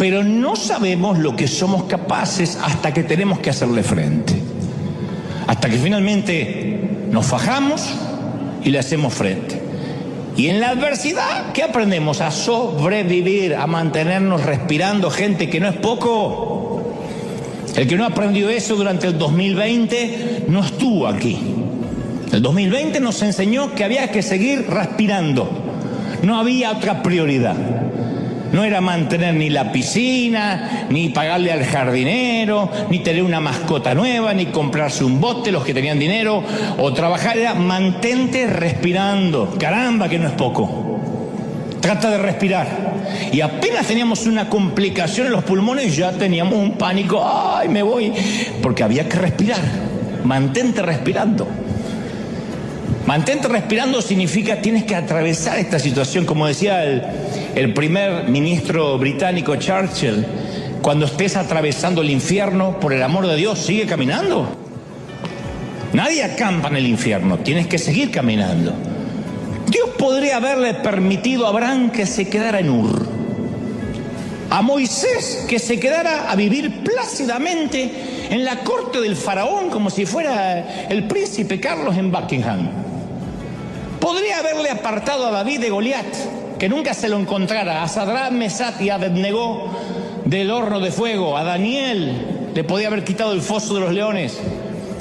pero no sabemos lo que somos capaces hasta que tenemos que hacerle frente. Hasta que finalmente nos fajamos y le hacemos frente. Y en la adversidad, ¿qué aprendemos? A sobrevivir, a mantenernos respirando, gente, que no es poco. El que no aprendió eso durante el 2020 no estuvo aquí. El 2020 nos enseñó que había que seguir respirando. No había otra prioridad. No era mantener ni la piscina, ni pagarle al jardinero, ni tener una mascota nueva, ni comprarse un bote, los que tenían dinero, o trabajar. Era mantente respirando. Caramba, que no es poco. Trata de respirar. Y apenas teníamos una complicación en los pulmones, ya teníamos un pánico. ¡Ay, me voy! Porque había que respirar. Mantente respirando. Mantente respirando significa tienes que atravesar esta situación, como decía el primer ministro británico Churchill, cuando estés atravesando el infierno, por el amor de Dios, sigue caminando. Nadie acampa en el infierno, tienes que seguir caminando. Dios podría haberle permitido a Abraham que se quedara en Ur, a Moisés que se quedara a vivir plácidamente en la corte del faraón como si fuera el príncipe Carlos en Buckingham. Podría haberle apartado a David de Goliat, que nunca se lo encontrara, a Sadrach, Mesach y Abednego del horno de fuego, a Daniel le podía haber quitado el foso de los leones,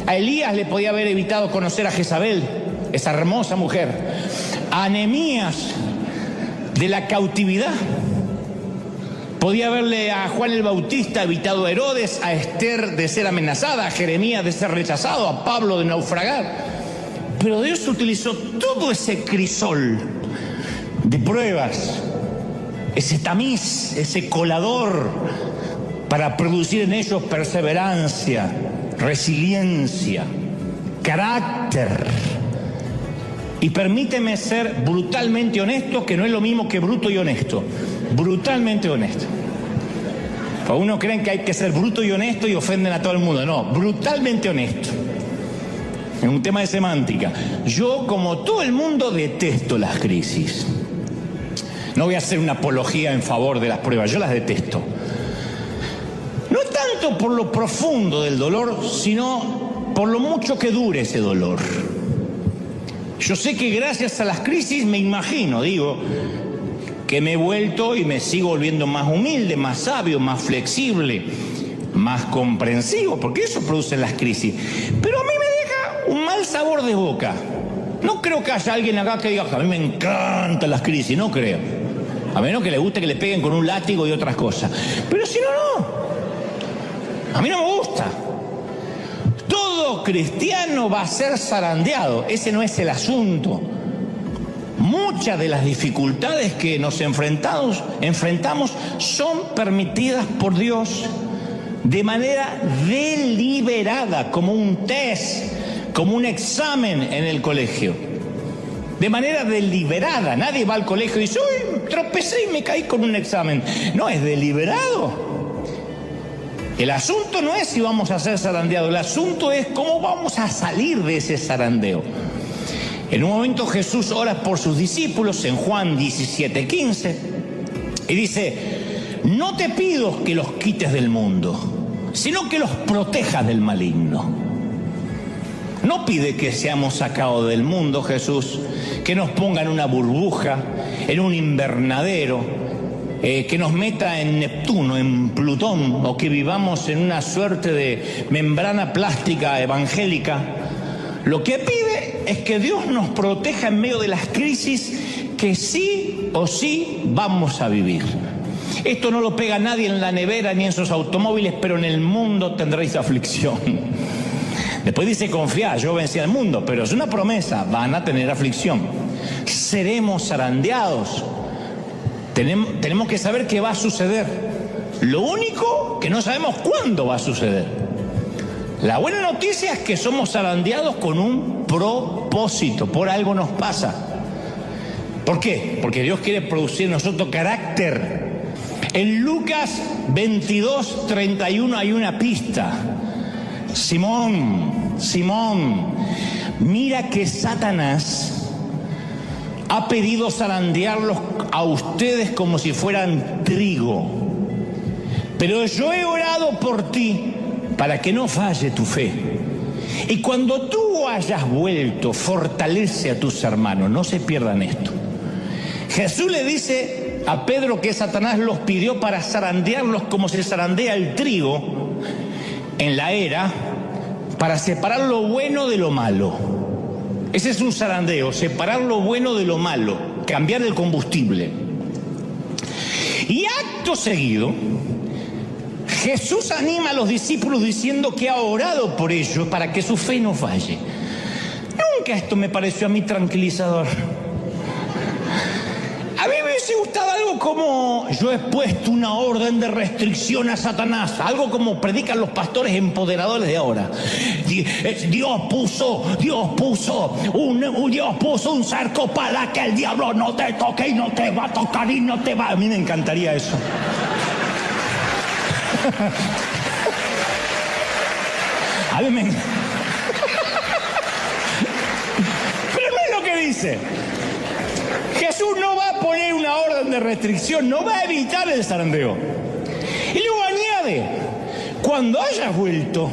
a Elías le podía haber evitado conocer a Jezabel, esa hermosa mujer, a Nehemías de la cautividad, podía haberle a Juan el Bautista evitado a Herodes, a Esther de ser amenazada, a Jeremías de ser rechazado, a Pablo de naufragar. Pero Dios utilizó todo ese crisol de pruebas, ese tamiz, ese colador, para producir en ellos perseverancia, resiliencia, carácter. Y permíteme ser brutalmente honesto, que no es lo mismo que bruto y honesto. Brutalmente honesto. Algunos creen que hay que ser bruto y honesto y ofenden a todo el mundo. No, brutalmente honesto. Es un tema de semántica. Yo, como todo el mundo, detesto las crisis. No voy a hacer una apología en favor de las pruebas, yo las detesto. No tanto por lo profundo del dolor, sino por lo mucho que dure ese dolor. Yo sé que gracias a las crisis me imagino, que me he vuelto y me sigo volviendo más humilde, más sabio, más flexible, más comprensivo, porque eso producen las crisis. Pero a mí me deja un mal sabor de boca. No creo que haya alguien acá que diga, a mí me encantan las crisis, no creo. A menos que le guste que le peguen con un látigo y otras cosas. Pero si no, no. A mí no me gusta. Todo cristiano va a ser zarandeado, ese no es el asunto. Muchas de las dificultades que nos enfrentamos son permitidas por Dios de manera deliberada, como un test, como un examen en el colegio. De manera deliberada, nadie va al colegio y dice, uy, tropecé y me caí con un examen. No, es deliberado. El asunto no es si vamos a ser zarandeados, el asunto es cómo vamos a salir de ese zarandeo. En un momento Jesús ora por sus discípulos en Juan 17:15 y dice, no te pido que los quites del mundo, sino que los protejas del maligno. No pide que seamos sacados del mundo, Jesús, que nos ponga en una burbuja, en un invernadero, que nos meta en Neptuno, en Plutón, o que vivamos en una suerte de membrana plástica evangélica. Lo que pide es que Dios nos proteja en medio de las crisis que sí o sí vamos a vivir. Esto no lo pega nadie en la nevera ni en sus automóviles, pero en el mundo tendréis aflicción. Después dice, confiad, yo vencí al mundo, pero es una promesa, van a tener aflicción. Seremos zarandeados. Tenemos que saber qué va a suceder. Lo único que no sabemos cuándo va a suceder. La buena noticia es que somos zarandeados con un propósito, por algo nos pasa. ¿Por qué? Porque Dios quiere producir en nosotros carácter. En Lucas 22:31 hay una pista. Simón, mira que Satanás ha pedido zarandearlos a ustedes como si fueran trigo. Pero yo he orado por ti para que no falle tu fe. Y cuando tú hayas vuelto, fortalece a tus hermanos. No se pierdan esto. Jesús le dice a Pedro que Satanás los pidió para zarandearlos como se zarandea el trigo en la era, para separar lo bueno de lo malo. Ese es un zarandeo, separar lo bueno de lo malo, cambiar el combustible. Y acto seguido, Jesús anima a los discípulos diciendo que ha orado por ellos para que su fe no falle. Nunca esto me pareció a mí tranquilizador. A mí me hubiese gustado algo como: yo he puesto una orden de restricción a Satanás, algo como predican los pastores empoderadores de ahora. Dios puso un cerco para que el diablo no te toque y no te va a tocar y no te va. A mí me encantaría eso. A mí me... Pero no es lo que dice. Jesús no va a poner una orden de restricción, no va a evitar el zarandeo. Y luego añade: cuando hayas vuelto,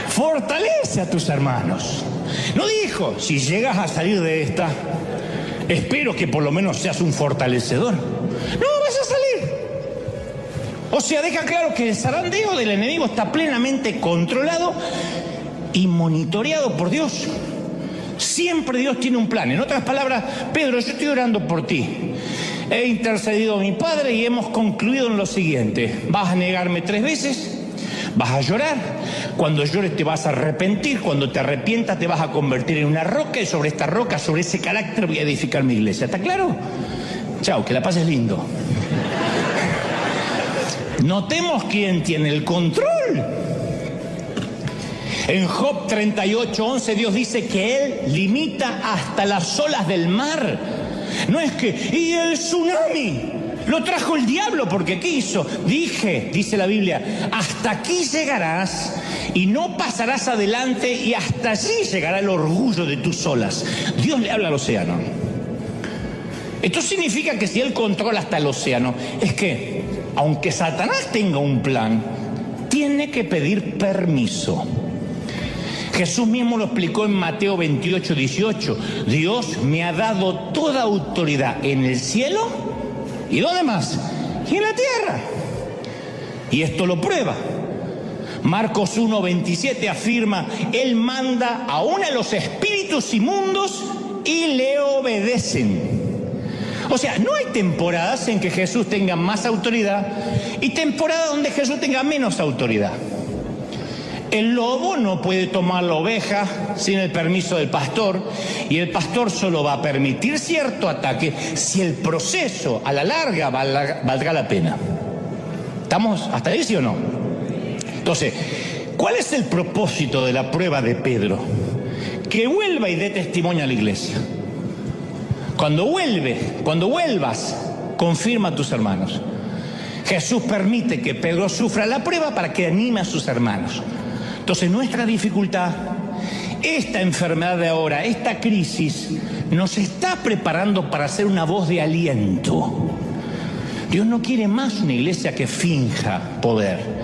fortalece a tus hermanos. No dijo: si llegas a salir de esta, espero que por lo menos seas un fortalecedor. No vas a salir. O sea, deja claro que el zarandeo del enemigo está plenamente controlado y monitoreado por Dios. Siempre Dios tiene un plan. En otras palabras: Pedro, yo estoy orando por ti. He intercedido a mi Padre y hemos concluido en lo siguiente: vas a negarme 3 veces, vas a llorar, cuando llores te vas a arrepentir, cuando te arrepientas te vas a convertir en una roca, y sobre esta roca, sobre ese carácter voy a edificar mi iglesia. ¿Está claro? Chao, que la pases lindo. Notemos quién tiene el control. En Job 38:11 Dios dice que Él limita hasta las olas del mar. No es que, y el tsunami lo trajo el diablo porque quiso. Dice la Biblia, hasta aquí llegarás y no pasarás adelante, y hasta allí llegará el orgullo de tus olas. Dios le habla al océano. Esto significa que si Él controla hasta el océano, es que, aunque Satanás tenga un plan, tiene que pedir permiso. Jesús mismo lo explicó en Mateo 28:18. Dios me ha dado toda autoridad en el cielo, ¿y dónde más? Y en la tierra. Y esto lo prueba. Marcos 1:27 afirma: Él manda aún a los espíritus inmundos y le obedecen. O sea, no hay temporadas en que Jesús tenga más autoridad y temporadas donde Jesús tenga menos autoridad. El lobo no puede tomar la oveja sin el permiso del pastor, y el pastor solo va a permitir cierto ataque si el proceso a la larga valdrá la pena. ¿Estamos hasta ahí, sí o no? Entonces, ¿cuál es el propósito de la prueba de Pedro? Que vuelva y dé testimonio a la iglesia. Cuando vuelvas, confirma a tus hermanos. Jesús permite que Pedro sufra la prueba para que anime a sus hermanos. Entonces, nuestra dificultad, esta enfermedad de ahora, esta crisis, nos está preparando para ser una voz de aliento. Dios no quiere más una iglesia que finja poder.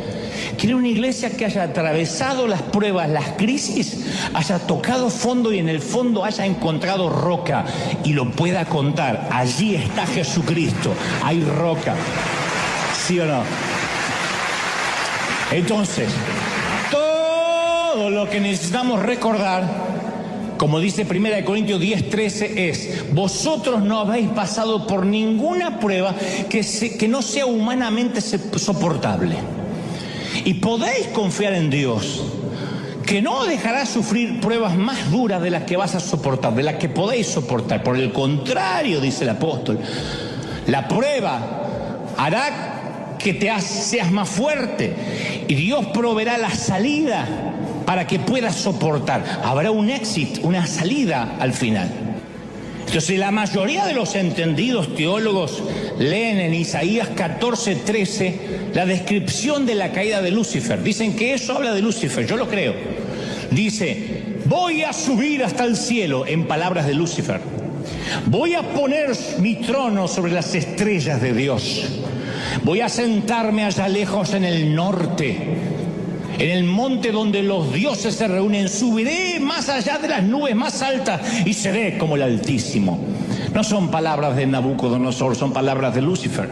Quiere una iglesia que haya atravesado las pruebas, las crisis, haya tocado fondo y en el fondo haya encontrado roca y lo pueda contar. Allí está Jesucristo, hay roca. ¿Sí o no? Entonces, todo lo que necesitamos recordar, como dice 1 Corintios 10:13, es: vosotros no habéis pasado por ninguna prueba que no sea humanamente soportable. Y podéis confiar en Dios, que no dejará sufrir pruebas más duras de las que vas a soportar, de las que podéis soportar. Por el contrario, dice el apóstol, la prueba hará que seas más fuerte, y Dios proveerá la salida para que puedas soportar. Habrá un éxito, una salida al final. Entonces, la mayoría de los entendidos teólogos leen en Isaías 14:13 la descripción de la caída de Lucifer. Dicen que eso habla de Lucifer, yo lo creo. Dice: voy a subir hasta el cielo, en palabras de Lucifer. Voy a poner mi trono sobre las estrellas de Dios. Voy a sentarme allá lejos en el norte, en el monte donde los dioses se reúnen. Subiré más allá de las nubes más altas y seré como el Altísimo. No son palabras de Nabucodonosor, son palabras de Lucifer.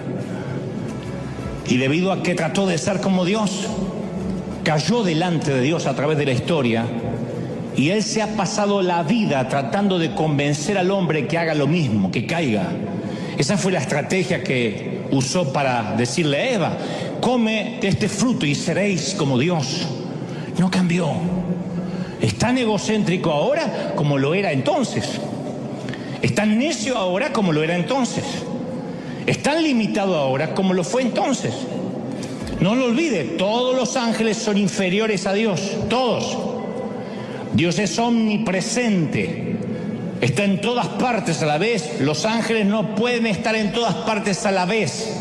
Y debido a que trató de ser como Dios, cayó delante de Dios a través de la historia. Y él se ha pasado la vida tratando de convencer al hombre que haga lo mismo, que caiga. Esa fue la estrategia que usó para decirle a Eva: come de este fruto y seréis como Dios. No cambió. Es tan egocéntrico ahora como lo era entonces. Es tan necio ahora como lo era entonces. Es tan limitado ahora como lo fue entonces. No lo olvide, todos los ángeles son inferiores a Dios, todos. Dios es omnipresente, está en todas partes a la vez. Los ángeles no pueden estar en todas partes a la vez.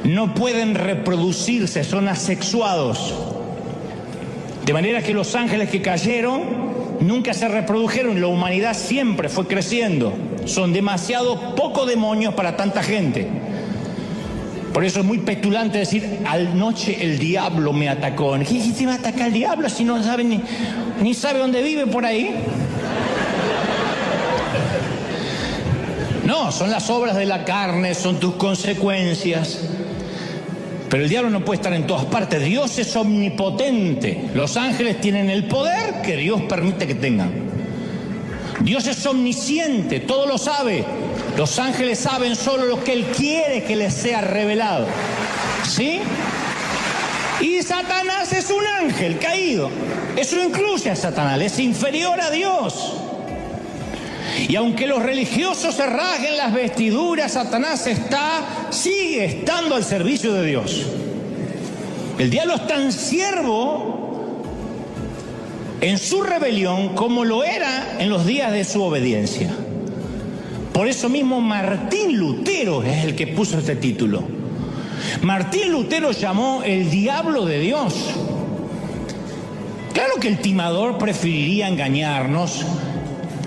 No pueden reproducirse, son asexuados. De manera que los ángeles que cayeron nunca se reprodujeron, la humanidad siempre fue creciendo. Son demasiado pocos demonios para tanta gente. Por eso es muy petulante decir: anoche el diablo me atacó. ¿Qué te va a atacar el diablo si no sabe ni sabe dónde vive por ahí? No, son las obras de la carne, son tus consecuencias. Pero el diablo no puede estar en todas partes. Dios es omnipotente. Los ángeles tienen el poder que Dios permite que tengan. Dios es omnisciente, todo lo sabe. Los ángeles saben solo lo que Él quiere que les sea revelado. ¿Sí? Y Satanás es un ángel caído. Eso incluye a Satanás, es inferior a Dios. Y aunque los religiosos se rasguen las vestiduras, Satanás sigue estando al servicio de Dios. El diablo es tan siervo en su rebelión como lo era en los días de su obediencia. Por eso mismo Martín Lutero es el que puso este título. Martín Lutero llamó el diablo de Dios. Claro que el timador preferiría engañarnos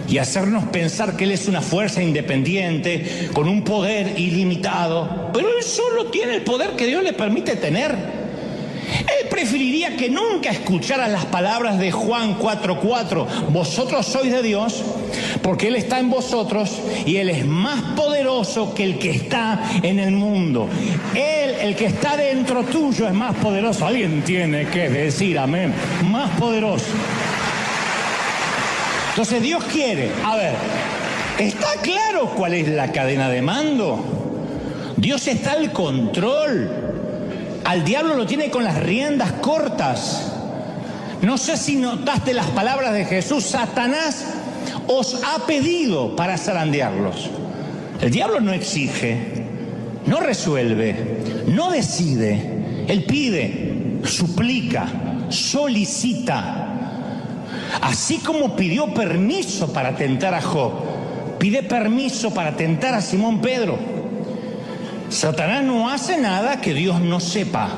y hacernos pensar que él es una fuerza independiente, con un poder ilimitado, pero él solo tiene el poder que Dios le permite tener. Él preferiría que nunca escuchara las palabras de Juan 4:4, vosotros sois de Dios, porque Él está en vosotros y Él es más poderoso que el que está en el mundo. Él, el que está dentro tuyo, es más poderoso. Alguien tiene que decir amén. Más poderoso. Entonces Dios quiere, ¿está claro cuál es la cadena de mando? Dios está al control. Al diablo lo tiene con las riendas cortas. No sé si notaste las palabras de Jesús: Satanás os ha pedido para zarandearlos. El diablo no exige, no resuelve, no decide. Él pide, suplica, solicita. Así como pidió permiso para tentar a Job, pide permiso para tentar a Simón Pedro. Satanás no hace nada que Dios no sepa.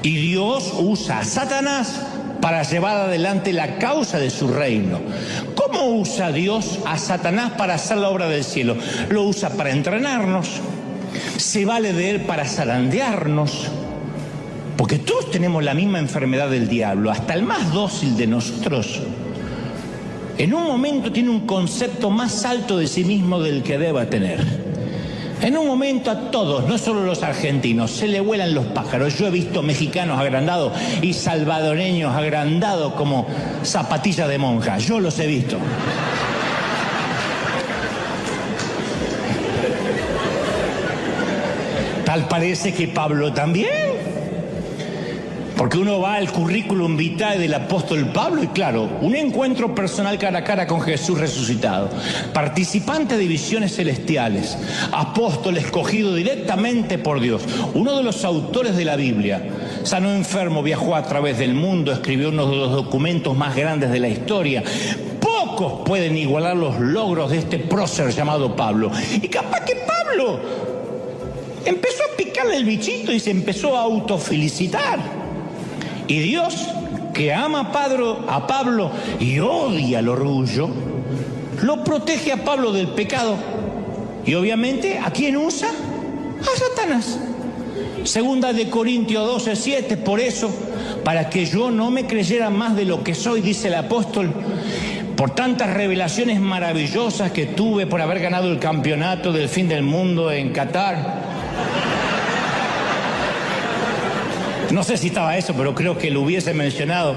Y Dios usa a Satanás para llevar adelante la causa de su reino. ¿Cómo usa Dios a Satanás para hacer la obra del cielo? Lo usa para entrenarnos. Se vale de él para zarandearnos. Porque todos tenemos la misma enfermedad del diablo. Hasta el más dócil de nosotros, en un momento tiene un concepto más alto de sí mismo del que deba tener. En un momento a todos, no solo los argentinos, se le vuelan los pájaros. Yo he visto mexicanos agrandados y salvadoreños agrandados como zapatillas de monja. Yo los he visto. Tal parece que Pablo también. Porque uno va al currículum vitae del apóstol Pablo y claro, un encuentro personal cara a cara con Jesús resucitado, participante de visiones celestiales, apóstol escogido directamente por Dios, uno de los autores de la Biblia, sanó enfermo, viajó a través del mundo, escribió uno de los documentos más grandes de la historia. Pocos pueden igualar los logros de este prócer llamado Pablo. Y capaz que Pablo empezó a picarle el bichito y se empezó a autofelicitar. Y Dios, que ama a Pablo y odia el orgullo, lo protege a Pablo del pecado. Y obviamente, ¿a quién usa? A Satanás. Segunda de Corintios 12:7, por eso, para que yo no me creyera más de lo que soy, dice el apóstol, por tantas revelaciones maravillosas que tuve por haber ganado el campeonato del fin del mundo en Qatar. No sé si estaba eso, pero creo que lo hubiese mencionado.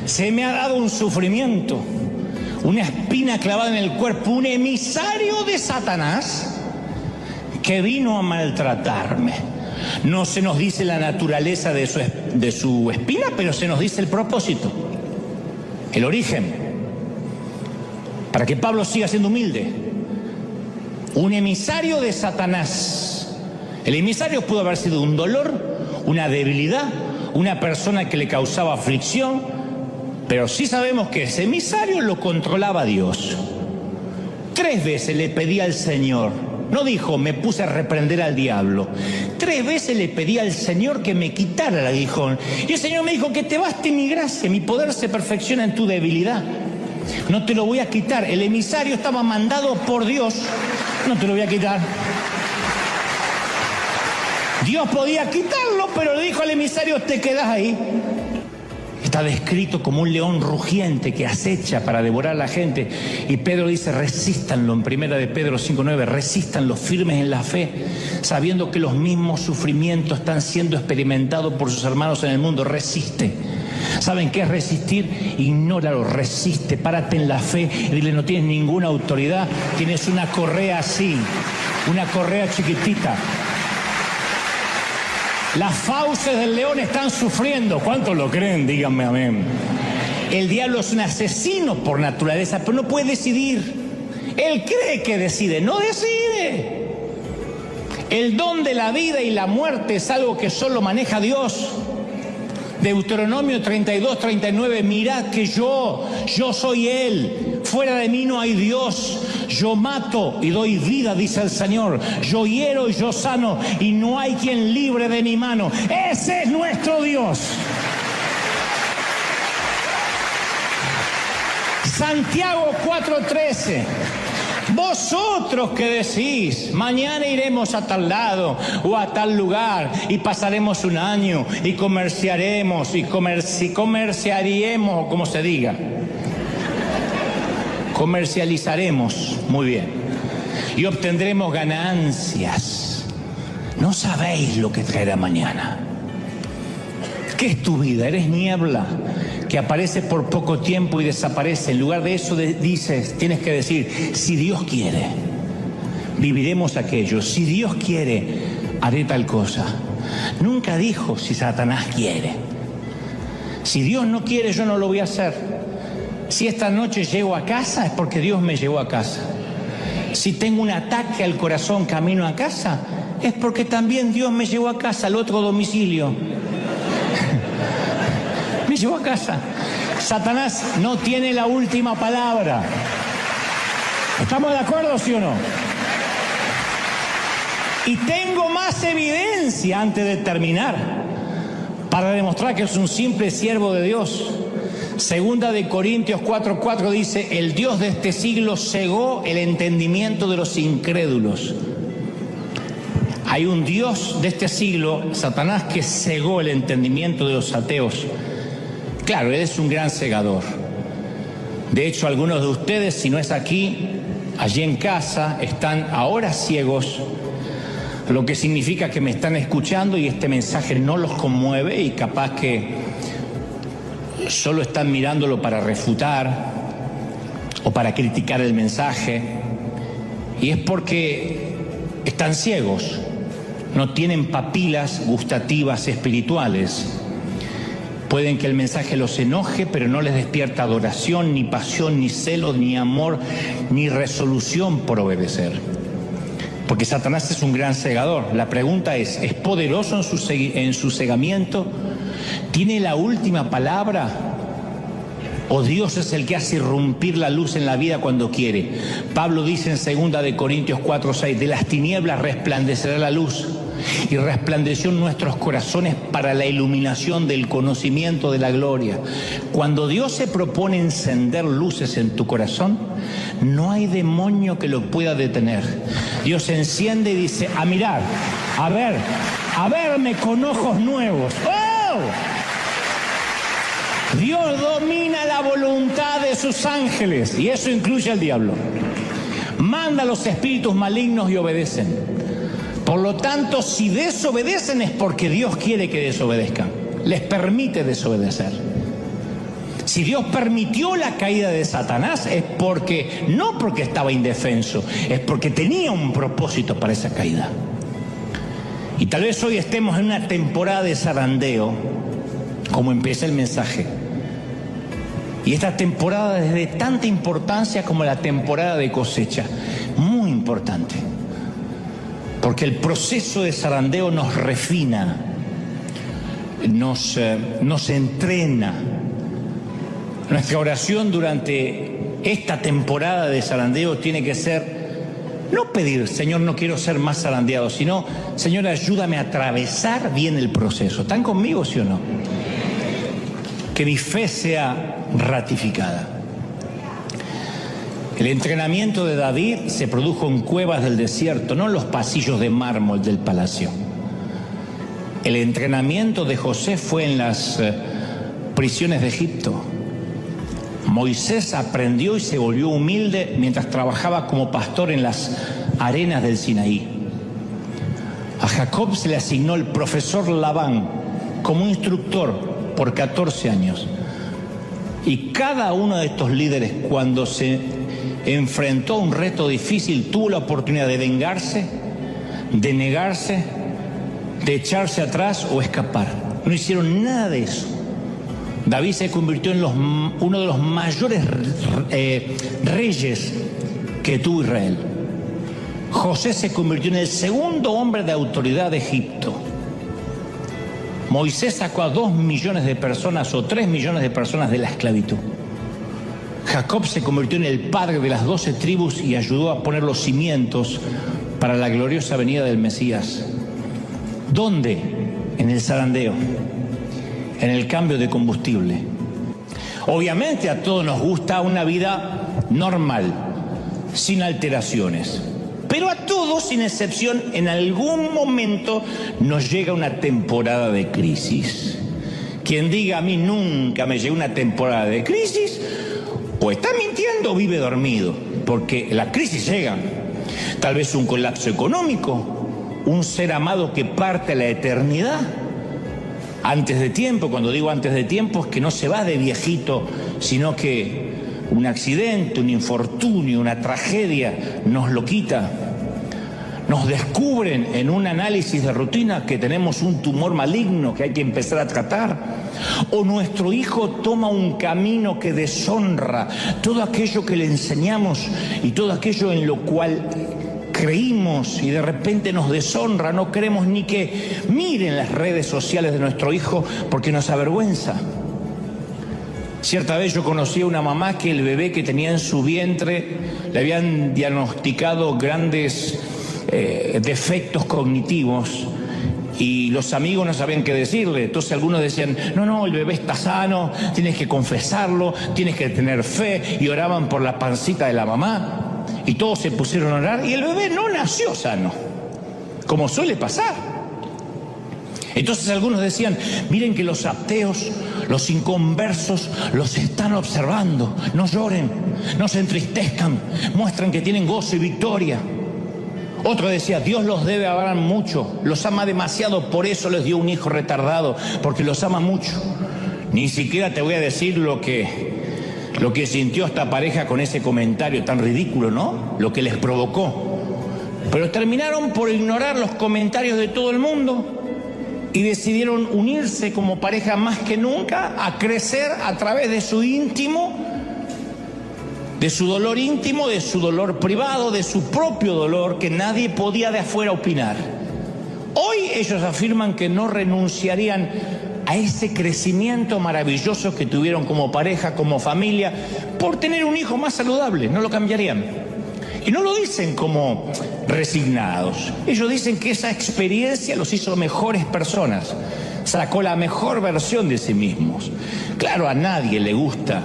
Se me ha dado un sufrimiento, una espina clavada en el cuerpo, un emisario de Satanás que vino a maltratarme. No se nos dice la naturaleza de su espina, pero se nos dice el propósito, el origen, para que Pablo siga siendo humilde. Un emisario de Satanás. El emisario pudo haber sido un dolor, una debilidad, una persona que le causaba aflicción, pero sí sabemos que ese emisario lo controlaba Dios. 3 veces le pedí al Señor, no dijo, me puse a reprender al diablo. 3 veces le pedí al Señor que me quitara el aguijón. Y el Señor me dijo, que te baste mi gracia, mi poder se perfecciona en tu debilidad. No te lo voy a quitar. El emisario estaba mandado por Dios, no te lo voy a quitar. Dios podía quitarlo, pero le dijo al emisario, te quedas ahí. Está descrito como un león rugiente que acecha para devorar a la gente. Y Pedro dice, resístanlo, en 1 de Pedro 5:9, resístanlo firmes en la fe, sabiendo que los mismos sufrimientos están siendo experimentados por sus hermanos en el mundo. Resiste. ¿Saben qué es resistir? Ignóralo, resiste, párate en la fe y dile, no tienes ninguna autoridad, tienes una correa así, una correa chiquitita. Las fauces del león están sufriendo. ¿Cuántos lo creen? Díganme amén. El diablo es un asesino por naturaleza, pero no puede decidir. Él cree que decide, no decide. El don de la vida y la muerte es algo que solo maneja Dios. Deuteronomio 32:39, mirad que yo soy Él, fuera de mí no hay Dios. Yo mato y doy vida, dice el Señor. Yo hiero y yo sano, y no hay quien libre de mi mano. Ese es nuestro Dios. Santiago 4:13. Vosotros que decís, mañana iremos a tal lado o a tal lugar y pasaremos un año y comerciaremos comerciaríamos, o como se diga. Comercializaremos, muy bien, y obtendremos ganancias. No sabéis lo que traerá mañana. ¿Qué es tu vida? ¿Eres niebla que aparece por poco tiempo y desaparece? En lugar de eso tienes que decir, si Dios quiere, viviremos aquello. Si Dios quiere, haré tal cosa. Nunca dijo, si Satanás quiere. Si Dios no quiere, yo no lo voy a hacer. Si esta noche llego a casa, es porque Dios me llevó a casa. Si tengo un ataque al corazón camino a casa, es porque también Dios me llevó a casa, al otro domicilio. Me llevó a casa. Satanás no tiene la última palabra. ¿Estamos de acuerdo, sí o no? Y tengo más evidencia antes de terminar para demostrar que es un simple siervo de Dios. Segunda de Corintios 4:4 dice, el Dios de este siglo cegó el entendimiento de los incrédulos. Hay un Dios de este siglo, Satanás, que cegó el entendimiento de los ateos. Claro, él es un gran cegador. De hecho, algunos de ustedes, si no es aquí, allí en casa, están ahora ciegos, lo que significa que me están escuchando y este mensaje no los conmueve y capaz que solo están mirándolo para refutar o para criticar el mensaje, y es porque están ciegos, no tienen papilas gustativas espirituales. Pueden que el mensaje los enoje, pero no les despierta adoración, ni pasión, ni celo, ni amor, ni resolución por obedecer. Porque Satanás es un gran cegador. La pregunta ¿es poderoso en su cegamiento? ¿Tiene la última palabra? ¿O Dios es el que hace irrumpir la luz en la vida cuando quiere? Pablo dice en 2 de Corintios 4:6, de las tinieblas resplandecerá la luz. y resplandeció en nuestros corazones para la iluminación del conocimiento de la gloria. Cuando Dios se propone encender luces en tu corazón, no hay demonio que lo pueda detener. Dios enciende y dice: a mirar, a verme con ojos nuevos. ¡Oh! Dios domina la voluntad de sus ángeles, y eso incluye al diablo. Manda a los espíritus malignos y obedecen. Por lo tanto, si desobedecen es porque Dios quiere que desobedezcan. Les permite desobedecer. Si Dios permitió la caída de Satanás es porque, no porque estaba indefenso, es porque tenía un propósito para esa caída. Y tal vez hoy estemos en una temporada de zarandeo, como empieza el mensaje. Y esta temporada es de tanta importancia como la temporada de cosecha. Muy importante. Porque el proceso de zarandeo nos refina, nos entrena. Nuestra oración durante esta temporada de zarandeo tiene que ser, no pedir: Señor, no quiero ser más zarandeado, sino: Señor, ayúdame a atravesar bien el proceso. ¿Están conmigo, sí o no? Que mi fe sea ratificada. El entrenamiento de David se produjo en cuevas del desierto, no en los pasillos de mármol del palacio. El entrenamiento de José fue en las prisiones de Egipto. Moisés aprendió y se volvió humilde mientras trabajaba como pastor en las arenas del Sinaí. A Jacob se le asignó el profesor Labán como instructor por 14 años. Y cada uno de estos líderes, cuando se enfrentó a un reto difícil, tuvo la oportunidad de vengarse, de negarse, de echarse atrás o escapar. No hicieron nada de eso. David se convirtió en uno de los mayores reyes que tuvo Israel. José se convirtió en el segundo hombre de autoridad de Egipto. Moisés sacó a 2 millones de personas o 3 millones de personas de la esclavitud. Jacob se convirtió en el padre de las 12 tribus y ayudó a poner los cimientos para la gloriosa venida del Mesías. ¿Dónde? En el zarandeo, en el cambio de combustible. Obviamente a todos nos gusta una vida normal, sin alteraciones. Pero a todos, sin excepción, en algún momento nos llega una temporada de crisis. Quien diga: a mí nunca me llegó una temporada de crisis, o está mintiendo o vive dormido, porque la crisis llega. Tal vez un colapso económico, un ser amado que parte a la eternidad antes de tiempo. Cuando digo antes de tiempo es que no se va de viejito, sino que un accidente, un infortunio, una tragedia nos lo quita. Nos descubren en un análisis de rutina que tenemos un tumor maligno que hay que empezar a tratar. O nuestro hijo toma un camino que deshonra todo aquello que le enseñamos y todo aquello en lo cual creímos, y de repente nos deshonra. No queremos ni que miren las redes sociales de nuestro hijo porque nos avergüenza. Cierta vez yo conocí a una mamá que el bebé que tenía en su vientre le habían diagnosticado grandes defectos cognitivos y los amigos no sabían qué decirle. Entonces algunos decían: no, el bebé está sano, tienes que confesarlo, tienes que tener fe, y oraban por la pancita de la mamá y todos se pusieron a orar y el bebé no nació sano, como suele pasar. Entonces algunos decían: miren que los ateos, los inconversos los están observando, no lloren, no se entristezcan, muestran que tienen gozo y victoria. Otro decía: Dios los debe amar mucho, los ama demasiado, por eso les dio un hijo retardado, porque los ama mucho. Ni siquiera te voy a decir lo que sintió esta pareja con ese comentario tan ridículo, ¿no? Lo que les provocó. Pero terminaron por ignorar los comentarios de todo el mundo y decidieron unirse como pareja más que nunca, a crecer a través de su íntimo, de su dolor íntimo, de su dolor privado, de su propio dolor que nadie podía de afuera opinar. Hoy ellos afirman que no renunciarían a ese crecimiento maravilloso que tuvieron como pareja, como familia, por tener un hijo más saludable, no lo cambiarían. Y no lo dicen como resignados. Ellos dicen que esa experiencia los hizo mejores personas. Sacó la mejor versión de sí mismos. Claro, a nadie le gusta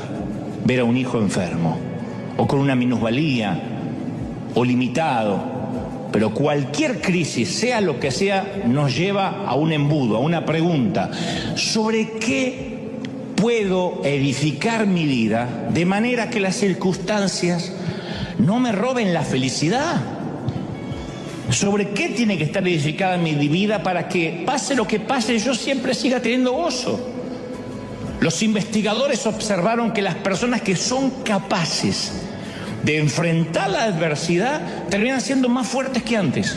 ver a un hijo enfermo, o con una minusvalía, o limitado. Pero cualquier crisis, sea lo que sea, nos lleva a un embudo, a una pregunta. ¿Sobre qué puedo edificar mi vida de manera que las circunstancias no me roben la felicidad? ¿Sobre qué tiene que estar edificada mi vida para que pase lo que pase yo siempre siga teniendo gozo? Los investigadores observaron que las personas que son capaces de enfrentar la adversidad terminan siendo más fuertes que antes.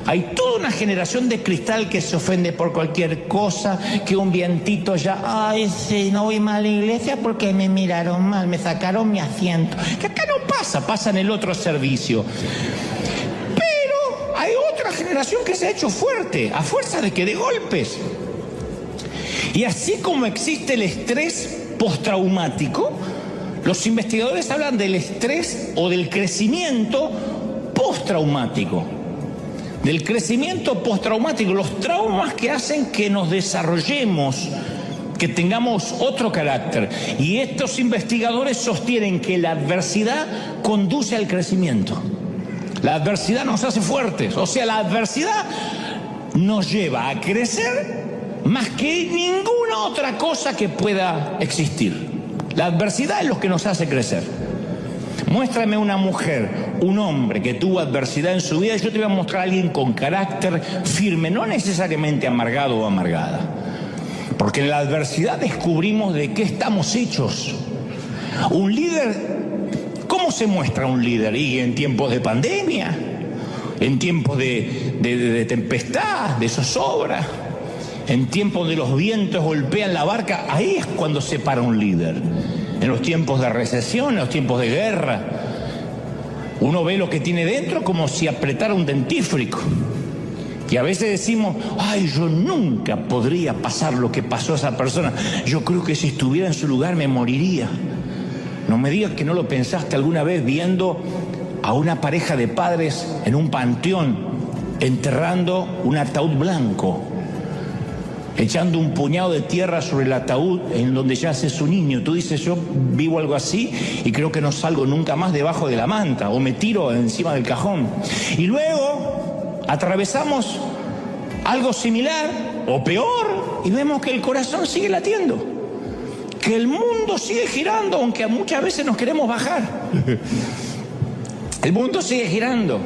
Hay toda una generación de cristal que se ofende por cualquier cosa, que un vientito ya, ay, sí, no voy mal a la iglesia porque me miraron mal, me sacaron mi asiento. Que acá no pasa, pasa en el otro servicio. Pero hay otra generación que se ha hecho fuerte, a fuerza de que de golpes. Y así como existe el estrés postraumático, los investigadores hablan del estrés o del crecimiento postraumático. Del crecimiento postraumático, los traumas que hacen que nos desarrollemos, que tengamos otro carácter. Y estos investigadores sostienen que la adversidad conduce al crecimiento. La adversidad nos hace fuertes, o sea, la adversidad nos lleva a crecer más que ninguna otra cosa que pueda existir. La adversidad es lo que nos hace crecer. Muéstrame una mujer, un hombre que tuvo adversidad en su vida, y yo te voy a mostrar a alguien con carácter firme, no necesariamente amargado o amargada. Porque en la adversidad descubrimos de qué estamos hechos. Un líder, ¿cómo se muestra un líder? Y en tiempos de pandemia, en tiempos de tempestad, de zozobra, en tiempos de los vientos golpean la barca, ahí es cuando se para un líder. En los tiempos de recesión, en los tiempos de guerra, uno ve lo que tiene dentro como si apretara un dentífrico. Y a veces decimos, ay, yo nunca podría pasar lo que pasó a esa persona. Yo creo que si estuviera en su lugar me moriría. No me digas que no lo pensaste alguna vez viendo a una pareja de padres en un panteón enterrando un ataúd blanco, echando un puñado de tierra sobre el ataúd en donde yace su niño. Tú dices, yo vivo algo así y creo que no salgo nunca más debajo de la manta, o me tiro encima del cajón. Y luego atravesamos algo similar o peor y vemos que el corazón sigue latiendo, que el mundo sigue girando, aunque muchas veces nos queremos bajar. El mundo sigue girando.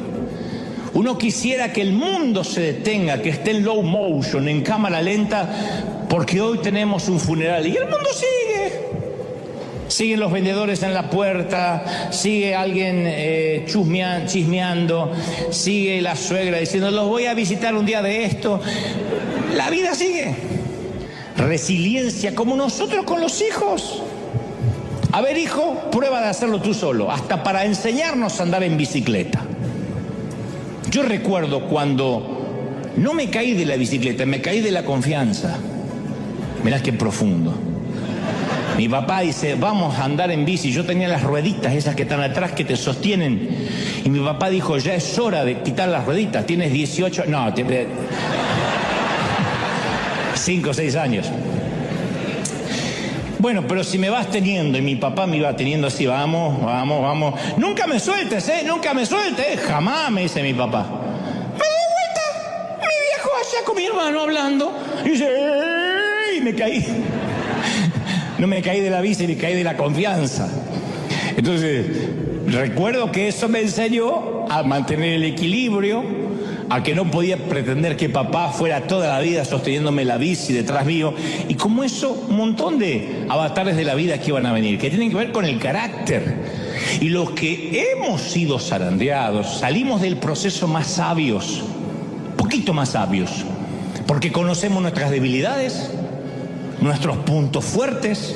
Uno quisiera que el mundo se detenga, que esté en low motion, en cámara lenta, porque hoy tenemos un funeral. Y el mundo sigue. Siguen los vendedores en la puerta, sigue alguien chismeando, sigue la suegra diciendo, los voy a visitar un día de esto. La vida sigue. Resiliencia, como nosotros con los hijos. A ver, hijo, prueba de hacerlo tú solo, hasta para enseñarnos a andar en bicicleta. Yo recuerdo cuando no me caí de la bicicleta, me caí de la confianza. Mirá qué profundo. Mi papá dice, vamos a andar en bici. Yo tenía las rueditas esas que están atrás que te sostienen. Y mi papá dijo, ya es hora de quitar las rueditas. Tienes 18... No, 5 o 6 años. Bueno, pero si me vas teniendo, y mi papá me iba teniendo así, vamos. Nunca me sueltes, nunca me sueltes. Jamás, me dice mi papá. Me doy vuelta, mi viejo allá con mi hermano hablando. Y dice, ¡ey! Y me caí. No me caí de la bici, me caí de la confianza. Entonces, recuerdo que eso me enseñó a mantener el equilibrio, a que no podía pretender que papá fuera toda la vida sosteniéndome la bici detrás mío, y como eso, un montón de avatares de la vida que iban a venir, que tienen que ver con el carácter. Y los que hemos sido zarandeados, salimos del proceso más sabios, poquito más sabios, porque conocemos nuestras debilidades, nuestros puntos fuertes,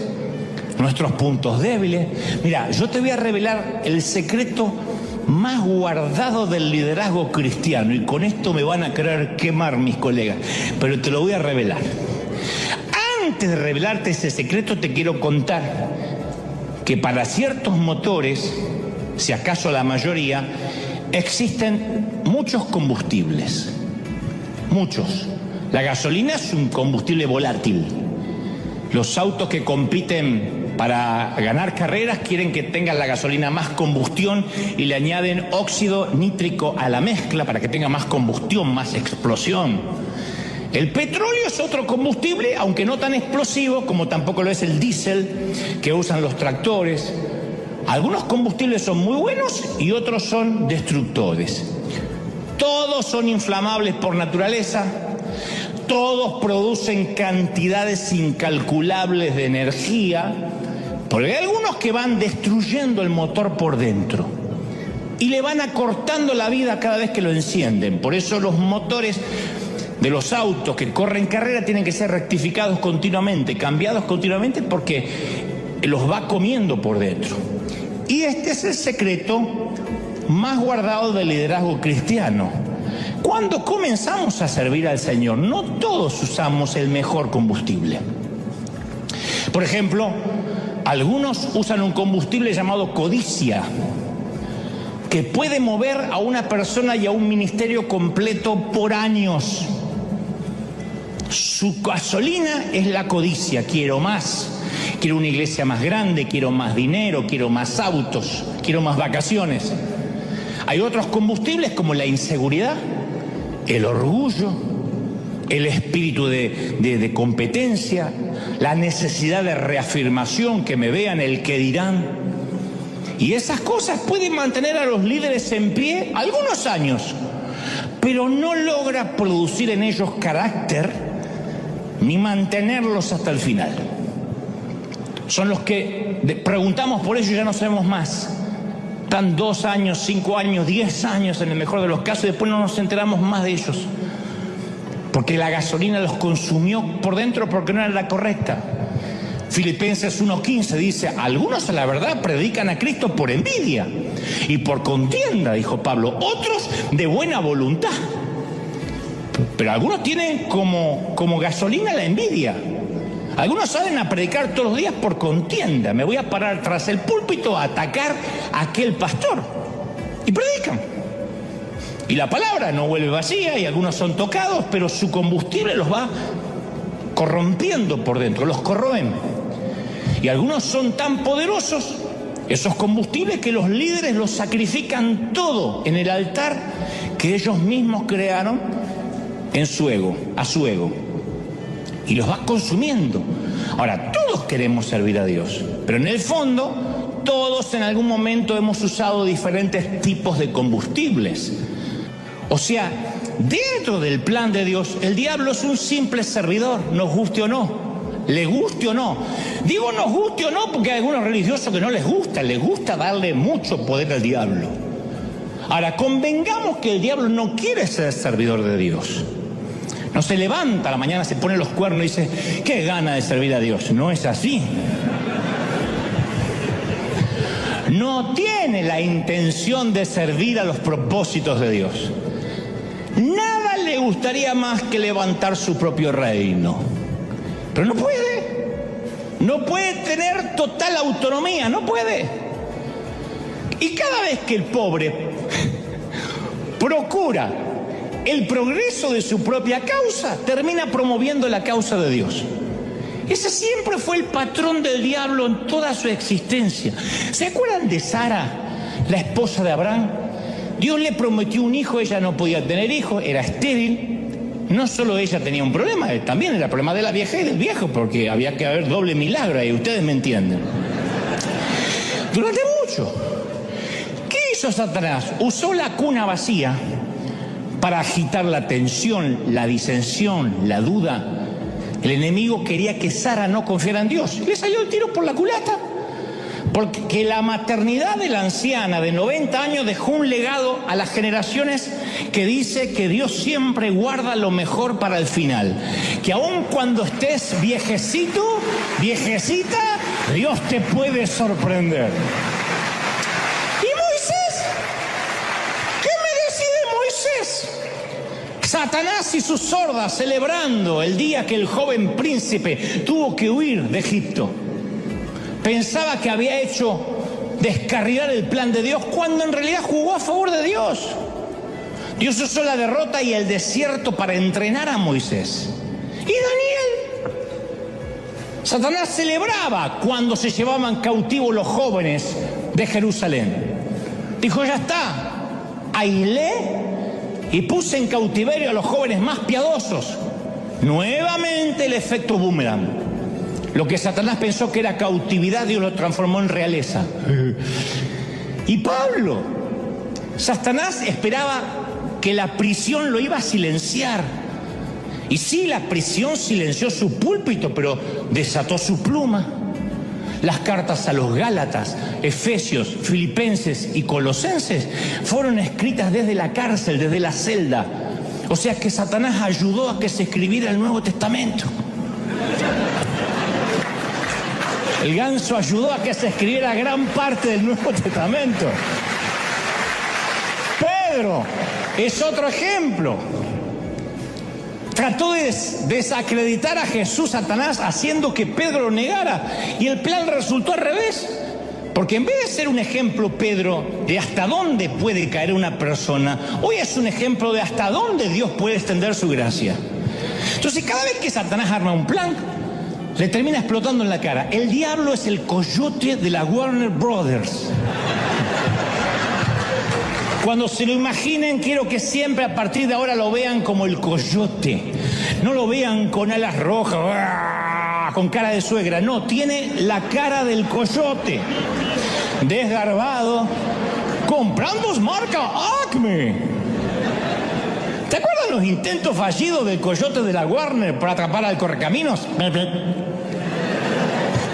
nuestros puntos débiles. Mira, yo te voy a revelar el secreto más guardado del liderazgo cristiano, y con esto me van a querer quemar mis colegas, pero te lo voy a revelar. Antes de revelarte ese secreto, te quiero contar que para ciertos motores si acaso la mayoría, existen muchos combustibles. Muchos. La gasolina es un combustible volátil. Los autos que compiten para ganar carreras quieren que tenga la gasolina más combustión y le añaden óxido nítrico a la mezcla para que tenga más combustión, más explosión. El petróleo es otro combustible, aunque no tan explosivo como tampoco lo es el diésel que usan los tractores. Algunos combustibles son muy buenos y otros son destructores. Todos son inflamables por naturaleza. Todos producen cantidades incalculables de energía, porque hay algunos que van destruyendo el motor por dentro y le van acortando la vida cada vez que lo encienden. Por eso los motores de los autos que corren carrera tienen que ser rectificados continuamente, cambiados continuamente, porque los va comiendo por dentro. Y este es el secreto más guardado del liderazgo cristiano. Cuando comenzamos a servir al Señor, no todos usamos el mejor combustible. Por ejemplo, algunos usan un combustible llamado codicia, que puede mover a una persona y a un ministerio completo por años. Su gasolina es la codicia. Quiero más, quiero una iglesia más grande, quiero más dinero, quiero más autos, quiero más vacaciones. Hay otros combustibles como la inseguridad, el orgullo, el espíritu de competencia, la necesidad de reafirmación, que me vean, el que dirán. Y esas cosas pueden mantener a los líderes en pie algunos años, pero no logra producir en ellos carácter ni mantenerlos hasta el final. Son los que preguntamos por ellos y ya no sabemos más. Están 2 años, 5 años, 10 años en el mejor de los casos y después no nos enteramos más de ellos. Porque la gasolina los consumió por dentro porque no era la correcta. Filipenses 1:15 dice, algunos a la verdad predican a Cristo por envidia y por contienda, dijo Pablo, otros de buena voluntad. Pero algunos tienen como gasolina la envidia. Algunos salen a predicar todos los días por contienda. Me voy a parar tras el púlpito a atacar a aquel pastor. Y predican. Y la palabra no vuelve vacía y algunos son tocados, pero su combustible los va corrompiendo por dentro, los corroen. Y algunos son tan poderosos, esos combustibles, que los líderes los sacrifican todo en el altar que ellos mismos crearon en su ego, a su ego. Y los va consumiendo. Ahora, todos queremos servir a Dios, pero en el fondo, todos en algún momento hemos usado diferentes tipos de combustibles. O sea, dentro del plan de Dios, el diablo es un simple servidor, nos guste o no, le guste o no. Digo nos guste o no porque hay algunos religiosos que no les gusta darle mucho poder al diablo. Ahora, convengamos que el diablo no quiere ser servidor de Dios. No se levanta a la mañana, se pone los cuernos y dice, qué gana de servir a Dios. No es así. No tiene la intención de servir a los propósitos de Dios. Nada le gustaría más que levantar su propio reino. Pero no puede. No puede tener total autonomía, no puede. Y cada vez que el pobre procura el progreso de su propia causa, termina promoviendo la causa de Dios. Ese siempre fue el patrón del diablo en toda su existencia. ¿Se acuerdan de Sara, la esposa de Abraham? Dios le prometió un hijo, ella no podía tener hijo, era estéril. No solo ella tenía un problema, también era el problema de la vieja y del viejo, porque había que haber doble milagro, y ustedes me entienden. Durante mucho. ¿Qué hizo Satanás? Usó la cuna vacía para agitar la tensión, la disensión, la duda. El enemigo quería que Sara no confiara en Dios. Le salió el tiro por la culata. Porque la maternidad de la anciana de 90 años dejó un legado a las generaciones que dice que Dios siempre guarda lo mejor para el final. Que aun cuando estés viejecito, viejecita, Dios te puede sorprender. Satanás y sus hordas celebrando el día que el joven príncipe tuvo que huir de Egipto. Pensaba que había hecho descarrilar el plan de Dios cuando en realidad jugó a favor de Dios. Dios usó la derrota y el desierto para entrenar a Moisés. Y Daniel. Satanás celebraba cuando se llevaban cautivos los jóvenes de Jerusalén. Dijo, ya está, aislé y puse en cautiverio a los jóvenes más piadosos. Nuevamente el efecto boomerang. Lo que Satanás pensó que era cautividad, Dios lo transformó en realeza. Y Pablo, Satanás esperaba que la prisión lo iba a silenciar. Y sí, la prisión silenció su púlpito, pero desató su pluma. Las cartas a los Gálatas, Efesios, Filipenses y Colosenses fueron escritas desde la cárcel, desde la celda. O sea que Satanás ayudó a que se escribiera el Nuevo Testamento. El ganso ayudó a que se escribiera gran parte del Nuevo Testamento. Pedro es otro ejemplo. Trató de desacreditar a Jesús, Satanás, haciendo que Pedro lo negara. Y el plan resultó al revés. Porque en vez de ser un ejemplo, Pedro, de hasta dónde puede caer una persona, hoy es un ejemplo de hasta dónde Dios puede extender su gracia. Entonces, cada vez que Satanás arma un plan, le termina explotando en la cara. El diablo es el coyote de la Warner Brothers. Cuando se lo imaginen, quiero que siempre a partir de ahora lo vean como el coyote. No lo vean con alas rojas, con cara de suegra. No, tiene la cara del coyote. Desgarbado, comprando marca Acme. ¿Te acuerdas los intentos fallidos del coyote de la Warner para atrapar al Correcaminos?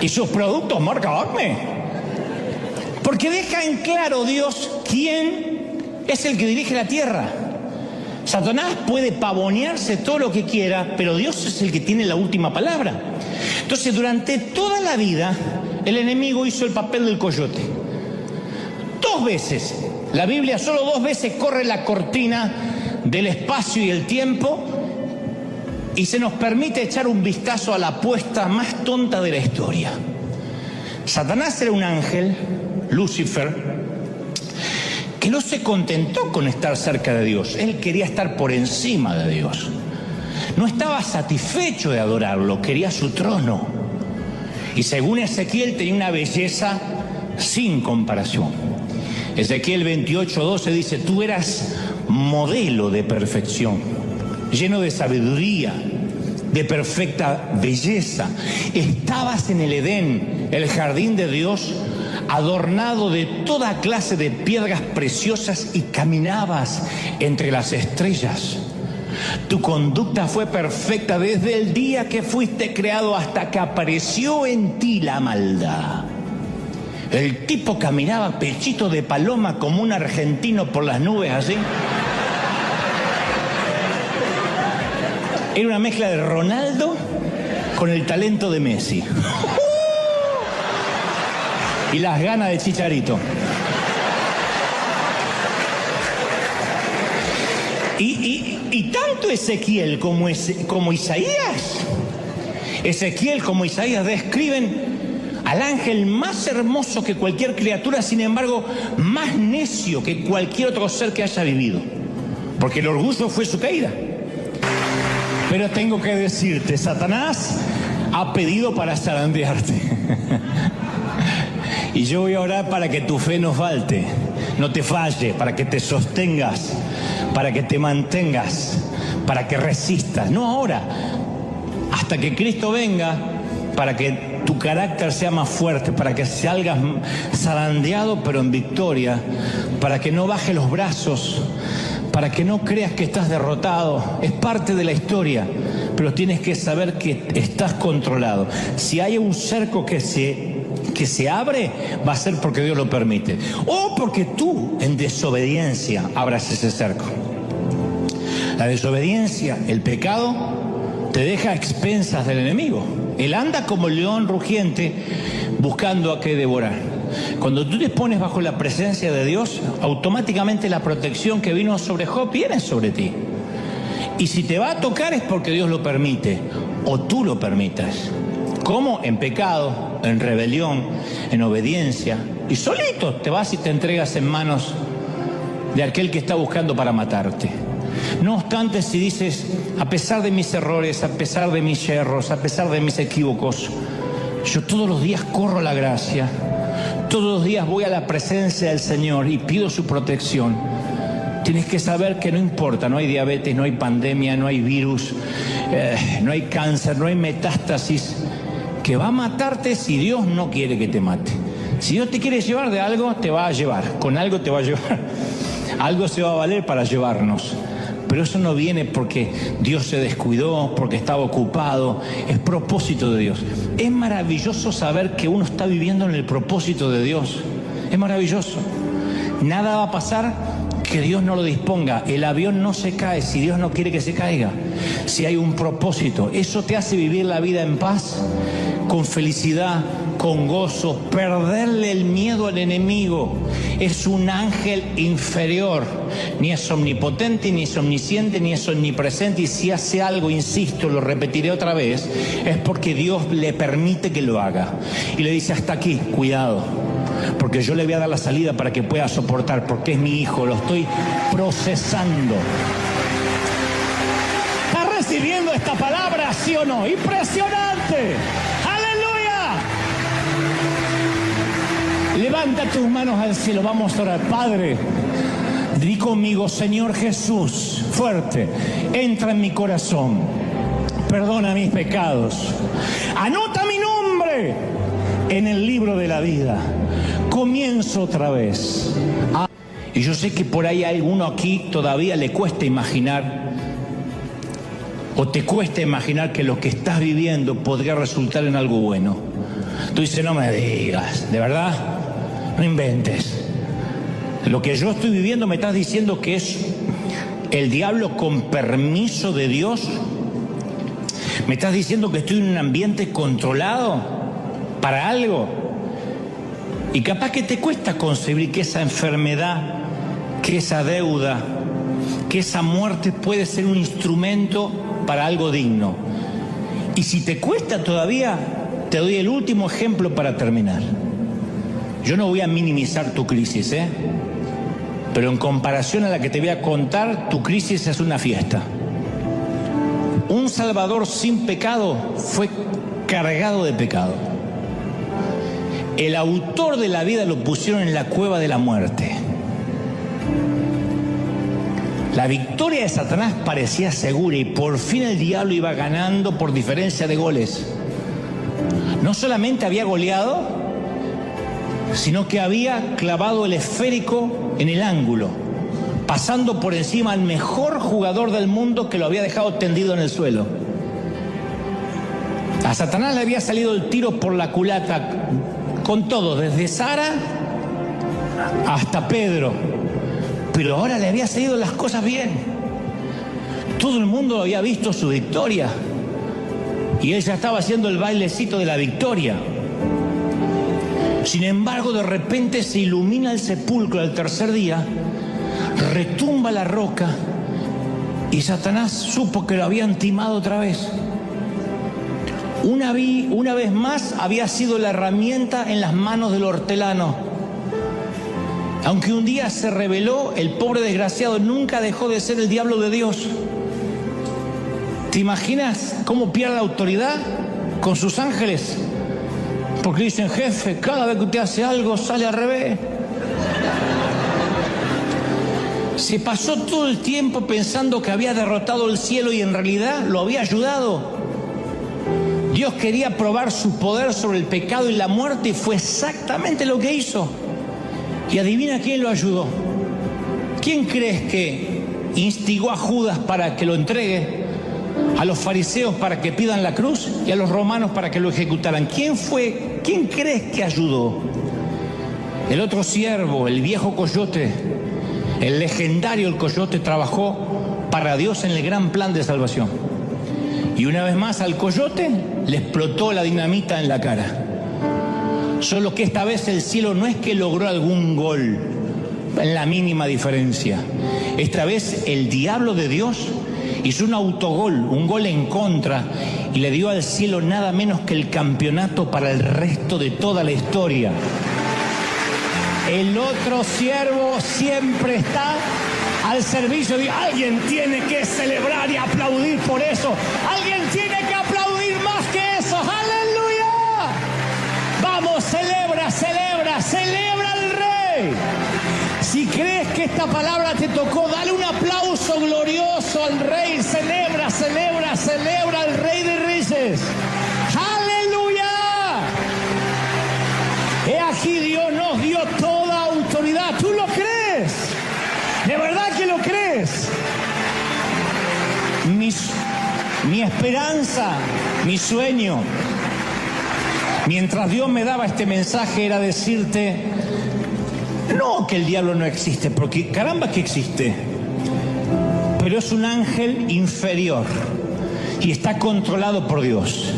Y sus productos marca Acme. Porque deja en claro Dios quién es el que dirige la tierra. Satanás puede pavonearse todo lo que quiera, pero Dios es el que tiene la última palabra. Entonces, durante toda la vida, el enemigo hizo el papel del coyote. 2 veces, la Biblia solo 2 veces corre la cortina del espacio y el tiempo y se nos permite echar un vistazo a la apuesta más tonta de la historia. Satanás era un ángel, Lucifer, que no se contentó con estar cerca de Dios. Él quería estar por encima de Dios. No estaba satisfecho de adorarlo, quería su trono. Y según Ezequiel tenía una belleza sin comparación. Ezequiel 28:12 dice, tú eras modelo de perfección, lleno de sabiduría, de perfecta belleza. Estabas en el Edén, el jardín de Dios, adornado de toda clase de piedras preciosas y caminabas entre las estrellas. Tu conducta fue perfecta desde el día que fuiste creado hasta que apareció en ti la maldad. El tipo caminaba pechito de paloma como un argentino por las nubes así. Era una mezcla de Ronaldo con el talento de Messi. Y las ganas de Chicharito. Y tanto Ezequiel como Isaías, describen al ángel más hermoso que cualquier criatura, sin embargo, más necio que cualquier otro ser que haya vivido. Porque el orgullo fue su caída. Pero tengo que decirte, Satanás ha pedido para zarandearte. Y yo voy a orar para que tu fe no falte, no te falle, para que te sostengas, para que te mantengas, para que resistas. No ahora, hasta que Cristo venga, para que tu carácter sea más fuerte, para que salgas zarandeado pero en victoria, para que no bajes los brazos, para que no creas que estás derrotado. Es parte de la historia, pero tienes que saber que estás controlado. Si hay un cerco que se abre, va a ser porque Dios lo permite, o porque tú en desobediencia abras ese cerco. La desobediencia, el pecado, te deja a expensas del enemigo. Él anda como el león rugiente buscando a qué devorar. Cuando tú te pones bajo la presencia de Dios, automáticamente la protección que vino sobre Job viene sobre ti. Y si te va a tocar es porque Dios lo permite, o tú lo permitas. ¿Cómo? En pecado, en rebelión, en obediencia, y solito te vas y te entregas en manos de aquel que está buscando para matarte. No obstante, si dices, a pesar de mis errores, a pesar de mis yerros, a pesar de mis equívocos, yo todos los días corro la gracia, todos los días voy a la presencia del Señor y pido su protección. Tienes que saber que no importa, no hay diabetes, no hay pandemia, no hay virus, no hay cáncer, no hay metástasis que va a matarte si Dios no quiere que te mate. Si Dios te quiere llevar de algo, te va a llevar, con algo te va a llevar, algo se va a valer para llevarnos. Pero eso no viene porque Dios se descuidó, porque estaba ocupado, es propósito de Dios. Es maravilloso saber que uno está viviendo en el propósito de Dios, es maravilloso. Nada va a pasar que Dios no lo disponga. El avión no se cae si Dios no quiere que se caiga. Si hay un propósito, eso te hace vivir la vida en paz, con felicidad, con gozo, perderle el miedo al enemigo. Es un ángel inferior, ni es omnipotente, ni es omnisciente, ni es omnipresente, y si hace algo, insisto, lo repetiré otra vez, es porque Dios le permite que lo haga. Y le dice, hasta aquí, cuidado, porque yo le voy a dar la salida para que pueda soportar, porque es mi hijo, lo estoy procesando. ¿Está recibiendo esta palabra, sí o no? ¡Impresionante! Levanta tus manos al cielo, vamos a orar. Padre, di conmigo, Señor Jesús, fuerte, entra en mi corazón, perdona mis pecados, anota mi nombre en el libro de la vida, comienzo otra vez. Y yo sé que por ahí a alguno aquí todavía le cuesta imaginar, o te cuesta imaginar que lo que estás viviendo podría resultar en algo bueno. Tú dices, no me digas, ¿de verdad? No inventes. Lo que yo estoy viviendo me estás diciendo que es el diablo con permiso de Dios. Me estás diciendo que estoy en un ambiente controlado para algo. Y capaz que te cuesta concebir que esa enfermedad, que esa deuda, que esa muerte puede ser un instrumento para algo digno. Y si te cuesta todavía, te doy el último ejemplo para terminar. Yo no voy a minimizar tu crisis, pero en comparación a la que te voy a contar, tu crisis es una fiesta. Un Salvador sin pecado fue cargado de pecado. El autor de la vida lo pusieron en la cueva de la muerte. La victoria de Satanás parecía segura y por fin el diablo iba ganando por diferencia de goles. No solamente había goleado, sino que había clavado el esférico en el ángulo, pasando por encima al mejor jugador del mundo que lo había dejado tendido en el suelo. A Satanás le había salido el tiro por la culata con todo, desde Sara hasta Pedro, pero ahora le había salido las cosas bien. Todo el mundo había visto su victoria y él ya estaba haciendo el bailecito de la victoria. Sin embargo, de repente se ilumina el sepulcro al tercer día, retumba la roca y Satanás supo que lo habían timado otra vez. Una vez más había sido la herramienta en las manos del hortelano. Aunque un día se rebeló, el pobre desgraciado nunca dejó de ser el diablo de Dios. ¿Te imaginas cómo pierde autoridad con sus ángeles? Porque dicen, jefe, cada vez que usted hace algo sale al revés. Se pasó todo el tiempo pensando que había derrotado el cielo y en realidad lo había ayudado. Dios quería probar su poder sobre el pecado y la muerte y fue exactamente lo que hizo. Y adivina quién lo ayudó. ¿Quién crees que instigó a Judas para que lo entregue? A los fariseos para que pidan la cruz y a los romanos para que lo ejecutaran. ¿Quién fue? ¿Quién crees que ayudó? El otro siervo, el viejo coyote, el legendario el coyote, trabajó para Dios en el gran plan de salvación. Y una vez más al coyote le explotó la dinamita en la cara. Solo que esta vez el cielo no es que logró algún gol en la mínima diferencia. Esta vez el diablo de Dios hizo un autogol, un gol en contra, y le dio al cielo nada menos que el campeonato para el resto de toda la historia. El otro siervo siempre está al servicio de alguien. Tiene que celebrar y aplaudir por eso. Alguien tiene que aplaudir más que eso. ¡Aleluya! Vamos, celebra, celebra, celebra al Rey. Si crees que esta palabra te tocó, dale un aplauso glorioso al Rey. Celebra, celebra, celebra al Rey de Reyes. ¡Aleluya! He aquí Dios nos dio toda autoridad. ¿Tú lo crees? ¿De verdad que lo crees? Mi esperanza, mi sueño, mientras Dios me daba este mensaje, era decirte, no que el diablo no existe, porque caramba que existe, pero es un ángel inferior y está controlado por Dios.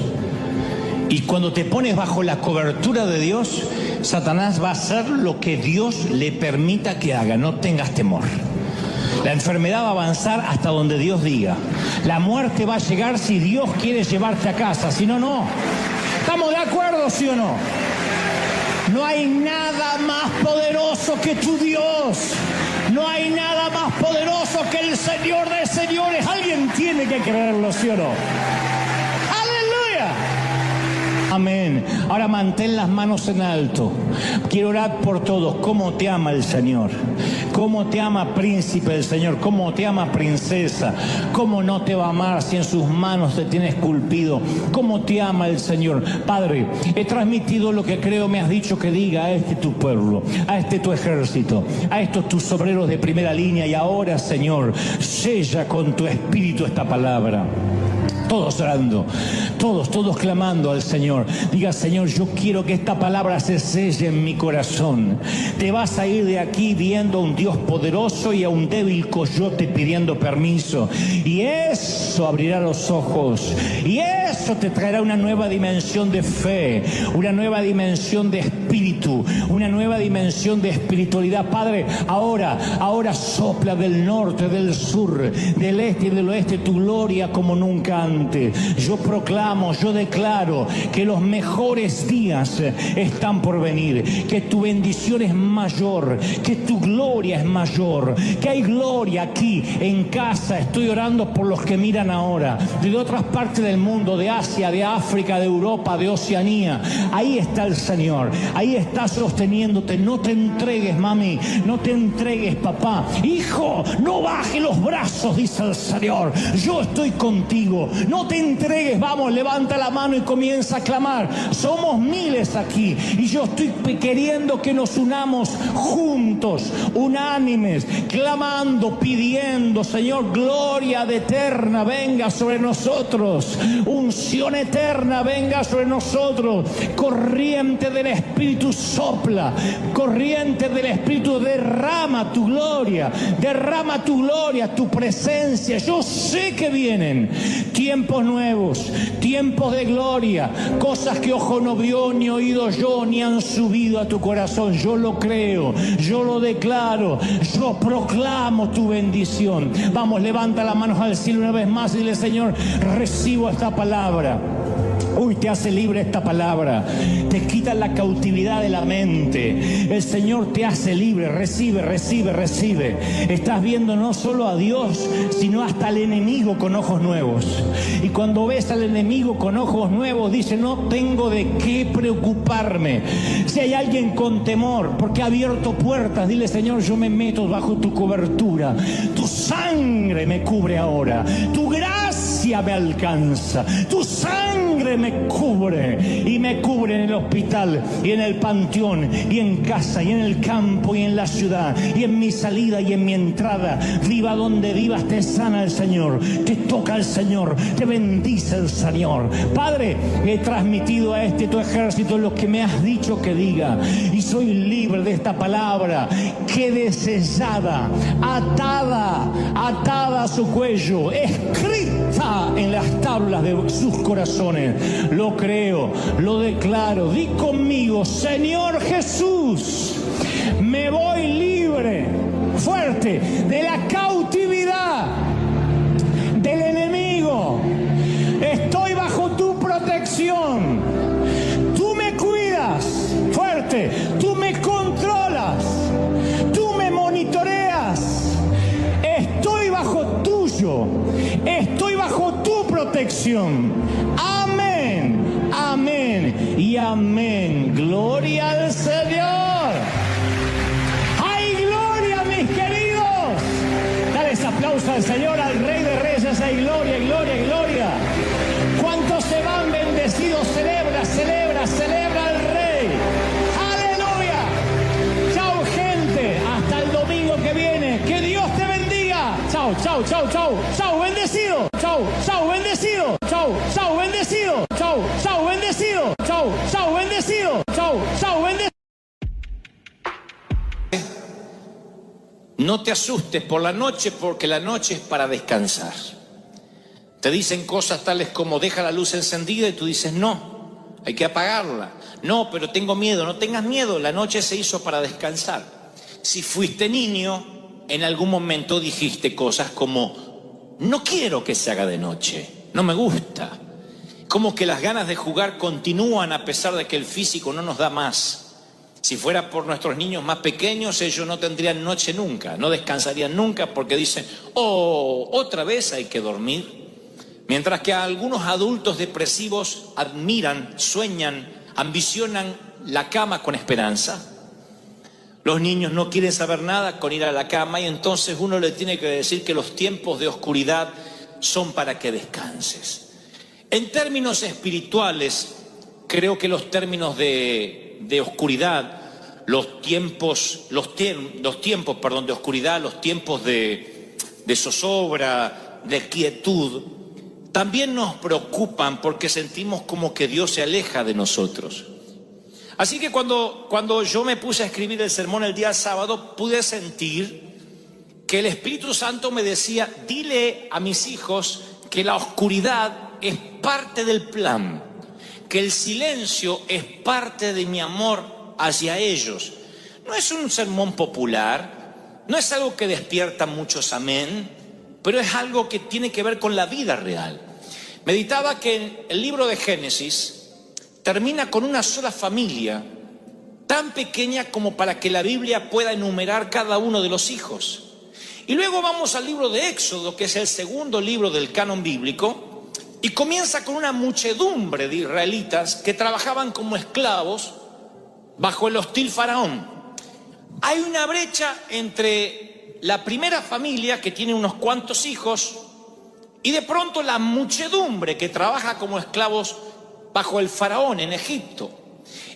Y cuando te pones bajo la cobertura de Dios, Satanás va a hacer lo que Dios le permita que haga. No tengas temor. La enfermedad va a avanzar hasta donde Dios diga. La muerte va a llegar si Dios quiere llevarte a casa. Si no, no. ¿Estamos de acuerdo, sí o no? No hay nada más poderoso que tu Dios. No hay nada más poderoso que el Señor de señores. Alguien tiene que creerlo, ¿sí o no? ¡Aleluya! Amén. Ahora mantén las manos en alto. Quiero orar por todos. ¿Cómo te ama el Señor? ¿Cómo te ama príncipe el Señor? ¿Cómo te ama princesa? ¿Cómo no te va a amar si en sus manos te tiene esculpido? ¿Cómo te ama el Señor? Padre, he transmitido lo que creo me has dicho que diga a este tu pueblo, a este tu ejército, a estos tus obreros de primera línea. Y ahora, Señor, sella con tu espíritu esta palabra. Todos orando, todos clamando al Señor. Diga, Señor, yo quiero que esta palabra se selle en mi corazón. Te vas a ir de aquí viendo a un Dios poderoso y a un débil coyote pidiendo permiso. Y eso abrirá los ojos. Y eso te traerá una nueva dimensión de fe, una nueva dimensión de espíritu, una nueva dimensión de espiritualidad. Padre, ahora sopla del norte, del sur, del este y del oeste tu gloria como nunca antes. Yo proclamo, yo declaro que los mejores días están por venir, que tu bendición es mayor, que tu gloria es mayor, que hay gloria aquí en casa. Estoy orando por los que miran ahora, de otras partes del mundo, de Asia, de África, de Europa, de Oceanía. Ahí está el Señor, ahí está sosteniéndote. No te entregues, mami, no te entregues, papá. Hijo, no baje los brazos, dice el Señor. Yo estoy contigo. No te entregues, vamos, levanta la mano y comienza a clamar. Somos miles aquí y yo estoy queriendo que nos unamos juntos, unánimes, clamando, pidiendo, Señor, gloria de eterna venga sobre nosotros, unción eterna venga sobre nosotros, corriente del Espíritu sopla, corriente del Espíritu derrama tu gloria, tu presencia. Yo sé que vienen tiempos nuevos, tiempos de gloria, cosas que ojo no vio, ni oído yo, ni han subido a tu corazón. Yo lo creo, yo lo declaro, yo proclamo tu bendición. Vamos, levanta las manos al cielo una vez más y dile, Señor, recibo esta palabra. Uy, te hace libre esta palabra, te quita la cautividad de la mente. El Señor te hace libre. Recibe. Estás viendo no solo a Dios, sino hasta al enemigo con ojos nuevos. Y cuando ves al enemigo con ojos nuevos, dice, no tengo de qué preocuparme. Si hay alguien con temor porque ha abierto puertas, dile, Señor, yo me meto bajo tu cobertura. Tu sangre me cubre ahora, tu gracia me alcanza, tu sangre me cubre, y me cubre en el hospital y en el panteón y en casa y en el campo y en la ciudad y en mi salida y en mi entrada. Viva donde vivas, te sana el Señor, te toca el Señor, te bendice el Señor. Padre, he transmitido a este tu ejército lo que me has dicho que diga, y soy libre de esta palabra. Quede sellada, atada a su cuello, escrita en las tablas de sus corazones. Lo creo, lo declaro. Di conmigo, Señor Jesús, me voy libre, fuerte, de la cautividad del enemigo. Estoy bajo tu protección. Tú me cuidas, fuerte. Tú me controlas. salvación. Amén, amén y amén. Gloria al Señor. ¡Hay gloria, mis queridos! Dale ese aplauso al Señor, al Rey de Reyes. ¡Hay gloria, gloria, gloria! ¿Cuántos se van bendecidos? Celebra, celebra, celebra al Rey. ¡Aleluya! Chao, gente. Hasta el domingo que viene. ¡Que Dios te bendiga! Chao, chao, chao, chao. Chao, bendecido. Chao, chao, bendecido. Chao, chao, bendecido. Chao, chao, bendecido. Chao, chao, bendecido. Chao, chao, bendecido. No te asustes por la noche, porque la noche es para descansar. Te dicen cosas tales como deja la luz encendida y tú dices no, hay que apagarla. No, pero tengo miedo. No tengas miedo, la noche se hizo para descansar. Si fuiste niño, en algún momento dijiste cosas como no quiero que se haga de noche, no me gusta. Como que las ganas de jugar continúan a pesar de que el físico no nos da más. Si fuera por nuestros niños más pequeños, ellos no tendrían noche nunca, no descansarían nunca porque dicen, oh, otra vez hay que dormir. Mientras que algunos adultos depresivos admiran, sueñan, ambicionan la cama con esperanza. Los niños no quieren saber nada con ir a la cama y entonces uno le tiene que decir que los tiempos de oscuridad son para que descanses. En términos espirituales, creo que los términos de oscuridad, los tiempos de oscuridad, los tiempos de zozobra, de quietud, también nos preocupan porque sentimos como que Dios se aleja de nosotros. Así que cuando yo me puse a escribir el sermón el día sábado, pude sentir que el Espíritu Santo me decía, dile a mis hijos que la oscuridad es parte del plan, que el silencio es parte de mi amor hacia ellos. No es un sermón popular, no es algo que despierta muchos amén, pero es algo que tiene que ver con la vida real. Meditaba que el libro de Génesis termina con una sola familia, tan pequeña como para que la Biblia pueda enumerar cada uno de los hijos. Y luego vamos al libro de Éxodo, que es el segundo libro del canon bíblico, y comienza con una muchedumbre de israelitas que trabajaban como esclavos bajo el hostil faraón. Hay una brecha entre la primera familia, que tiene unos cuantos hijos, y de pronto la muchedumbre que trabaja como esclavos bajo el faraón en Egipto.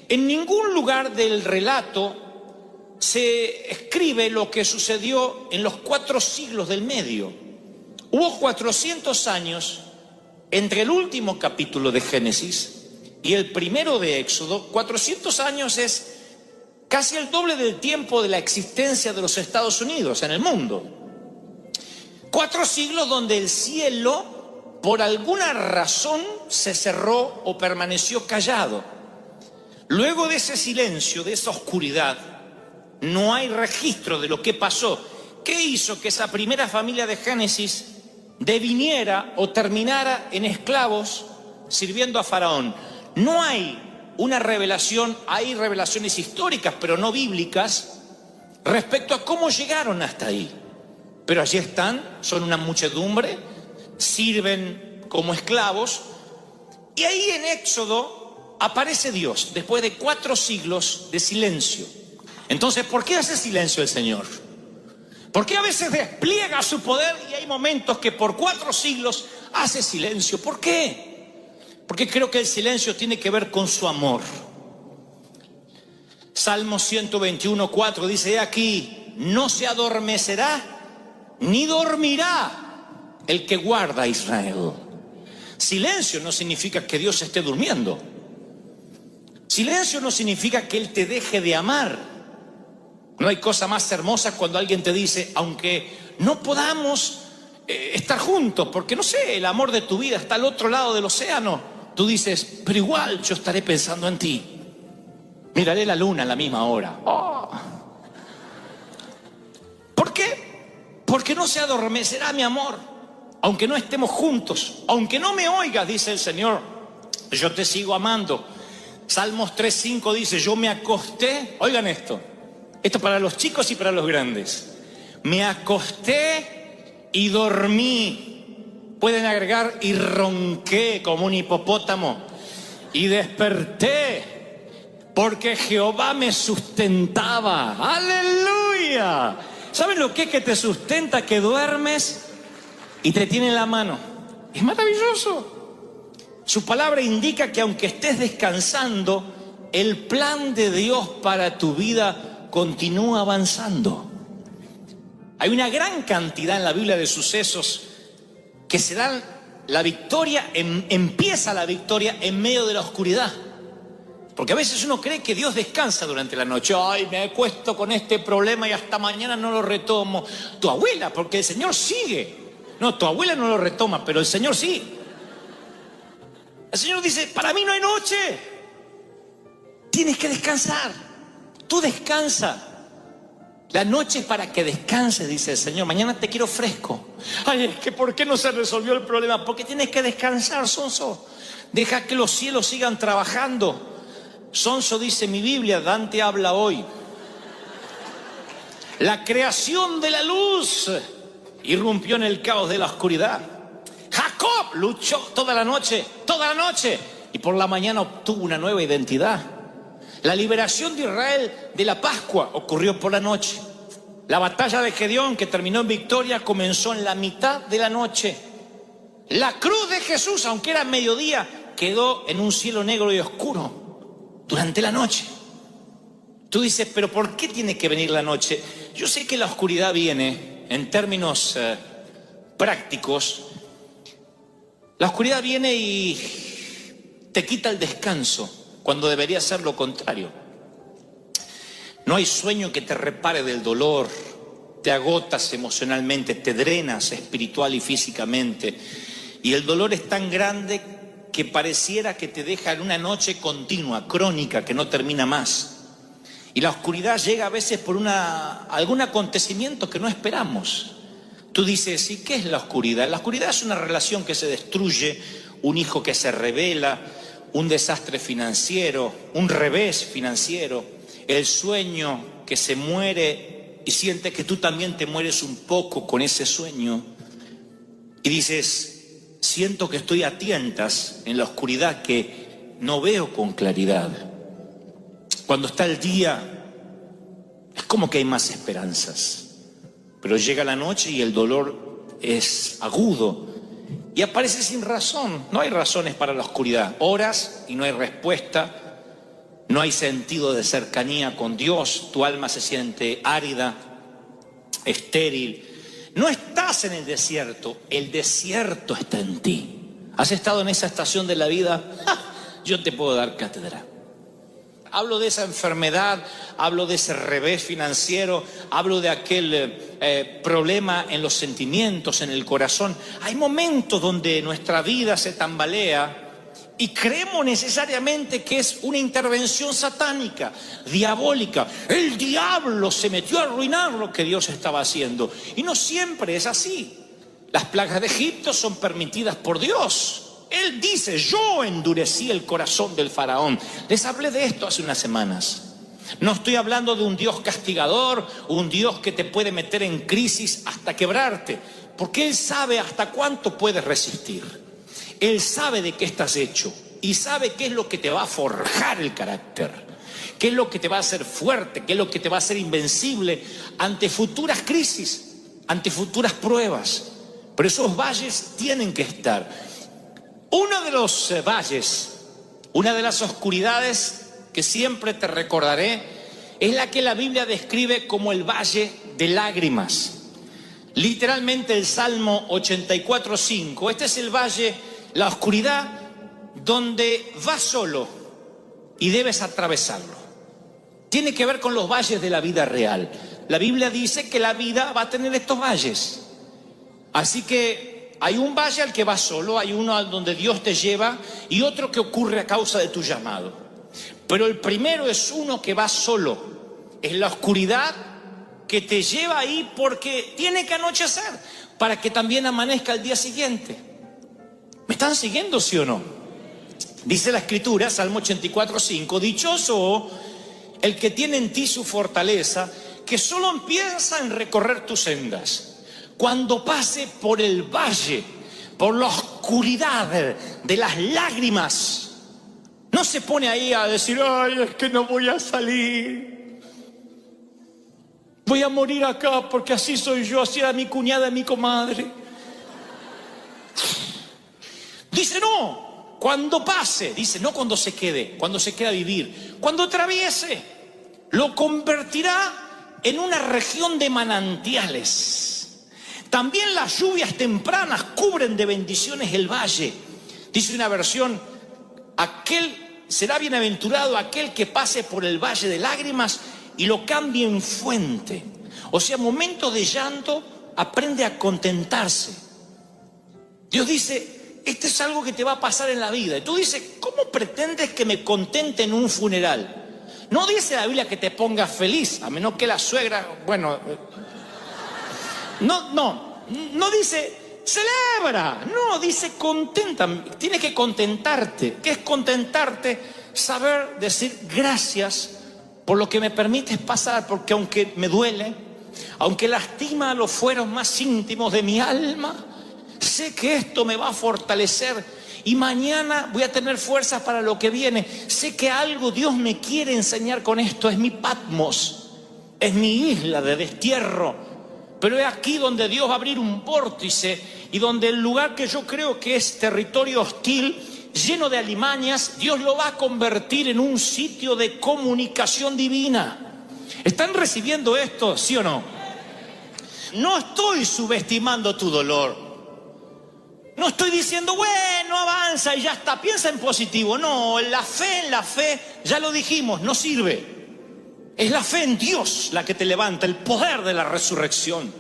En ningún lugar del relato se escribe lo que sucedió en los 4 siglos del medio. Hubo 400 años entre el último capítulo de Génesis y el primero de Éxodo. 400 años es casi el doble del tiempo de la existencia de los Estados Unidos en el mundo. 4 siglos donde el cielo, por alguna razón, se cerró o permaneció callado. Luego de ese silencio, de esa oscuridad, no hay registro de lo que pasó. ¿Qué hizo que esa primera familia de Génesis deviniera o terminara en esclavos sirviendo a Faraón? No hay una revelación, hay revelaciones históricas, pero no bíblicas, respecto a cómo llegaron hasta ahí. Pero allí están, son una muchedumbre, sirven como esclavos, y ahí en Éxodo aparece Dios, después de 4 siglos de silencio. Entonces, ¿por qué hace silencio el Señor? ¿Por qué a veces despliega su poder y hay momentos que por 4 siglos hace silencio? ¿Por qué? Porque creo que el silencio tiene que ver con su amor. Salmo 121:4 dice, he aquí, no se adormecerá ni dormirá el que guarda a Israel. Silencio no significa que Dios esté durmiendo. Silencio no significa que Él te deje de amar. No hay cosa más hermosa cuando alguien te dice, aunque no podamos estar juntos, porque no sé, el amor de tu vida está al otro lado del océano, tú dices, pero igual yo estaré pensando en ti. Miraré la luna a la misma hora. Oh. ¿Por qué? Porque no se adormecerá mi amor, aunque no estemos juntos, aunque no me oigas, dice el Señor, yo te sigo amando. Salmos 3:5 dice, yo me acosté, oigan esto para los chicos y para los grandes, me acosté y dormí Pueden agregar, y ronqué como un hipopótamo, y desperté, porque Jehová me sustentaba. ¡Aleluya! ¿Saben lo que es que te sustenta? Que duermes y te tiene en la mano. Es maravilloso. Su palabra indica que aunque estés descansando, el plan de Dios para tu vida continúa avanzando. Hay una gran cantidad en la Biblia de sucesos que se dan la victoria, empieza la victoria en medio de la oscuridad. Porque a veces uno cree que Dios descansa durante la noche. Ay, me acuesto con este problema y hasta mañana no lo retomo. Tu abuela, porque el Señor sigue. No, tu abuela no lo retoma, pero el Señor sí. El Señor dice, para mí no hay noche. Tienes que descansar. Tú descansa. La noche es para que descanses, dice el Señor. Mañana te quiero fresco. Ay, es que ¿por qué no se resolvió el problema? Porque tienes que descansar, sonso. Deja que los cielos sigan trabajando. Sonso, dice mi Biblia, Dante habla hoy. La creación de la luz irrumpió en el caos de la oscuridad. Jacob luchó toda la noche, y por la mañana obtuvo una nueva identidad. La liberación de Israel de la Pascua ocurrió por la noche. La batalla de Gedeón, que terminó en victoria, comenzó en la mitad de la noche. La cruz de Jesús, aunque era mediodía, quedó en un cielo negro y oscuro durante la noche. Tú dices, pero ¿por qué tiene que venir la noche? Yo sé que la oscuridad viene, en términos prácticos, la oscuridad viene y te quita el descanso, cuando debería ser lo contrario. No hay sueño que te repare del dolor. Te agotas emocionalmente, te drenas espiritual y físicamente. Y el dolor es tan grande que pareciera que te deja en una noche continua, crónica, que no termina más. Y la oscuridad llega a veces por algún acontecimiento que no esperamos. Tú dices, ¿y qué es la oscuridad? La oscuridad es una relación que se destruye, un hijo que se revela, un desastre financiero, un revés financiero, el sueño que se muere y sientes que tú también te mueres un poco con ese sueño. Y dices, siento que estoy a tientas en la oscuridad, que no veo con claridad. Cuando está el día, es como que hay más esperanzas. Pero llega la noche y el dolor es agudo. Y aparece sin razón. No hay razones para la oscuridad. Oras y no hay respuesta. No hay sentido de cercanía con Dios. Tu alma se siente árida, estéril. No estás en el desierto está en ti. ¿Has estado en esa estación de la vida? Yo te puedo dar cátedra. Hablo de esa enfermedad, hablo de ese revés financiero, hablo de aquel problema en los sentimientos, en el corazón. Hay momentos donde nuestra vida se tambalea y creemos necesariamente que es una intervención satánica, diabólica. El diablo se metió a arruinar lo que Dios estaba haciendo. Y no siempre es así. Las plagas de Egipto son permitidas por Dios. Él dice, yo endurecí el corazón del faraón. Les hablé de esto hace unas semanas. No estoy hablando de un Dios castigador, un Dios que te puede meter en crisis hasta quebrarte, porque Él sabe hasta cuánto puedes resistir. Él sabe de qué estás hecho y sabe qué es lo que te va a forjar el carácter, qué es lo que te va a hacer fuerte, qué es lo que te va a hacer invencible ante futuras crisis, ante futuras pruebas. Pero esos valles tienen que estar. Uno de los valles, una de las oscuridades que siempre te recordaré, es la que la Biblia describe como el valle de lágrimas. Literalmente el Salmo 84:5. Este es el valle, la oscuridad, donde vas solo y debes atravesarlo. Tiene que ver con los valles de la vida real. La Biblia dice que la vida va a tener estos valles. Así que hay un valle al que vas solo, hay uno al donde Dios te lleva y otro que ocurre a causa de tu llamado. Pero el primero es uno que va solo, es la oscuridad que te lleva ahí porque tiene que anochecer para que también amanezca el día siguiente. ¿Me están siguiendo, sí o no? Dice la Escritura, Salmo 84:5, dichoso el que tiene en ti su fortaleza, que solo piensa en recorrer tus sendas. Cuando pase por el valle por la oscuridad de las lágrimas, no se pone ahí a decir, ay, es que no voy a salir, voy a morir acá porque así soy yo, así era mi cuñada y mi comadre. Dice, no, cuando pase, dice, no cuando se quede a vivir, cuando atraviese, lo convertirá en una región de manantiales. También las lluvias tempranas cubren de bendiciones el valle. Dice una versión, será bienaventurado aquel que pase por el valle de lágrimas y lo cambie en fuente. O sea, momentos de llanto, aprende a contentarse. Dios dice, esto es algo que te va a pasar en la vida. Y tú dices, ¿cómo pretendes que me contente en un funeral? No dice la Biblia que te pongas feliz, a menos que la suegra, bueno, no dice celebra, no, dice contenta, tienes que contentarte. ¿Qué es contentarte? Saber decir gracias por lo que me permites pasar, porque aunque me duele, aunque lastima los fueros más íntimos de mi alma, sé que esto me va a fortalecer y mañana voy a tener fuerzas para lo que viene. Sé que algo Dios me quiere enseñar con esto. Es mi Patmos, es mi isla de destierro, pero es aquí donde Dios va a abrir un vórtice y donde el lugar que yo creo que es territorio hostil, lleno de alimañas, Dios lo va a convertir en un sitio de comunicación divina. ¿Están recibiendo esto, sí o no? No estoy subestimando tu dolor. No estoy diciendo, bueno, avanza y ya está, piensa en positivo. No, la fe, ya lo dijimos, no sirve. Es la fe en Dios la que te levanta, el poder de la resurrección.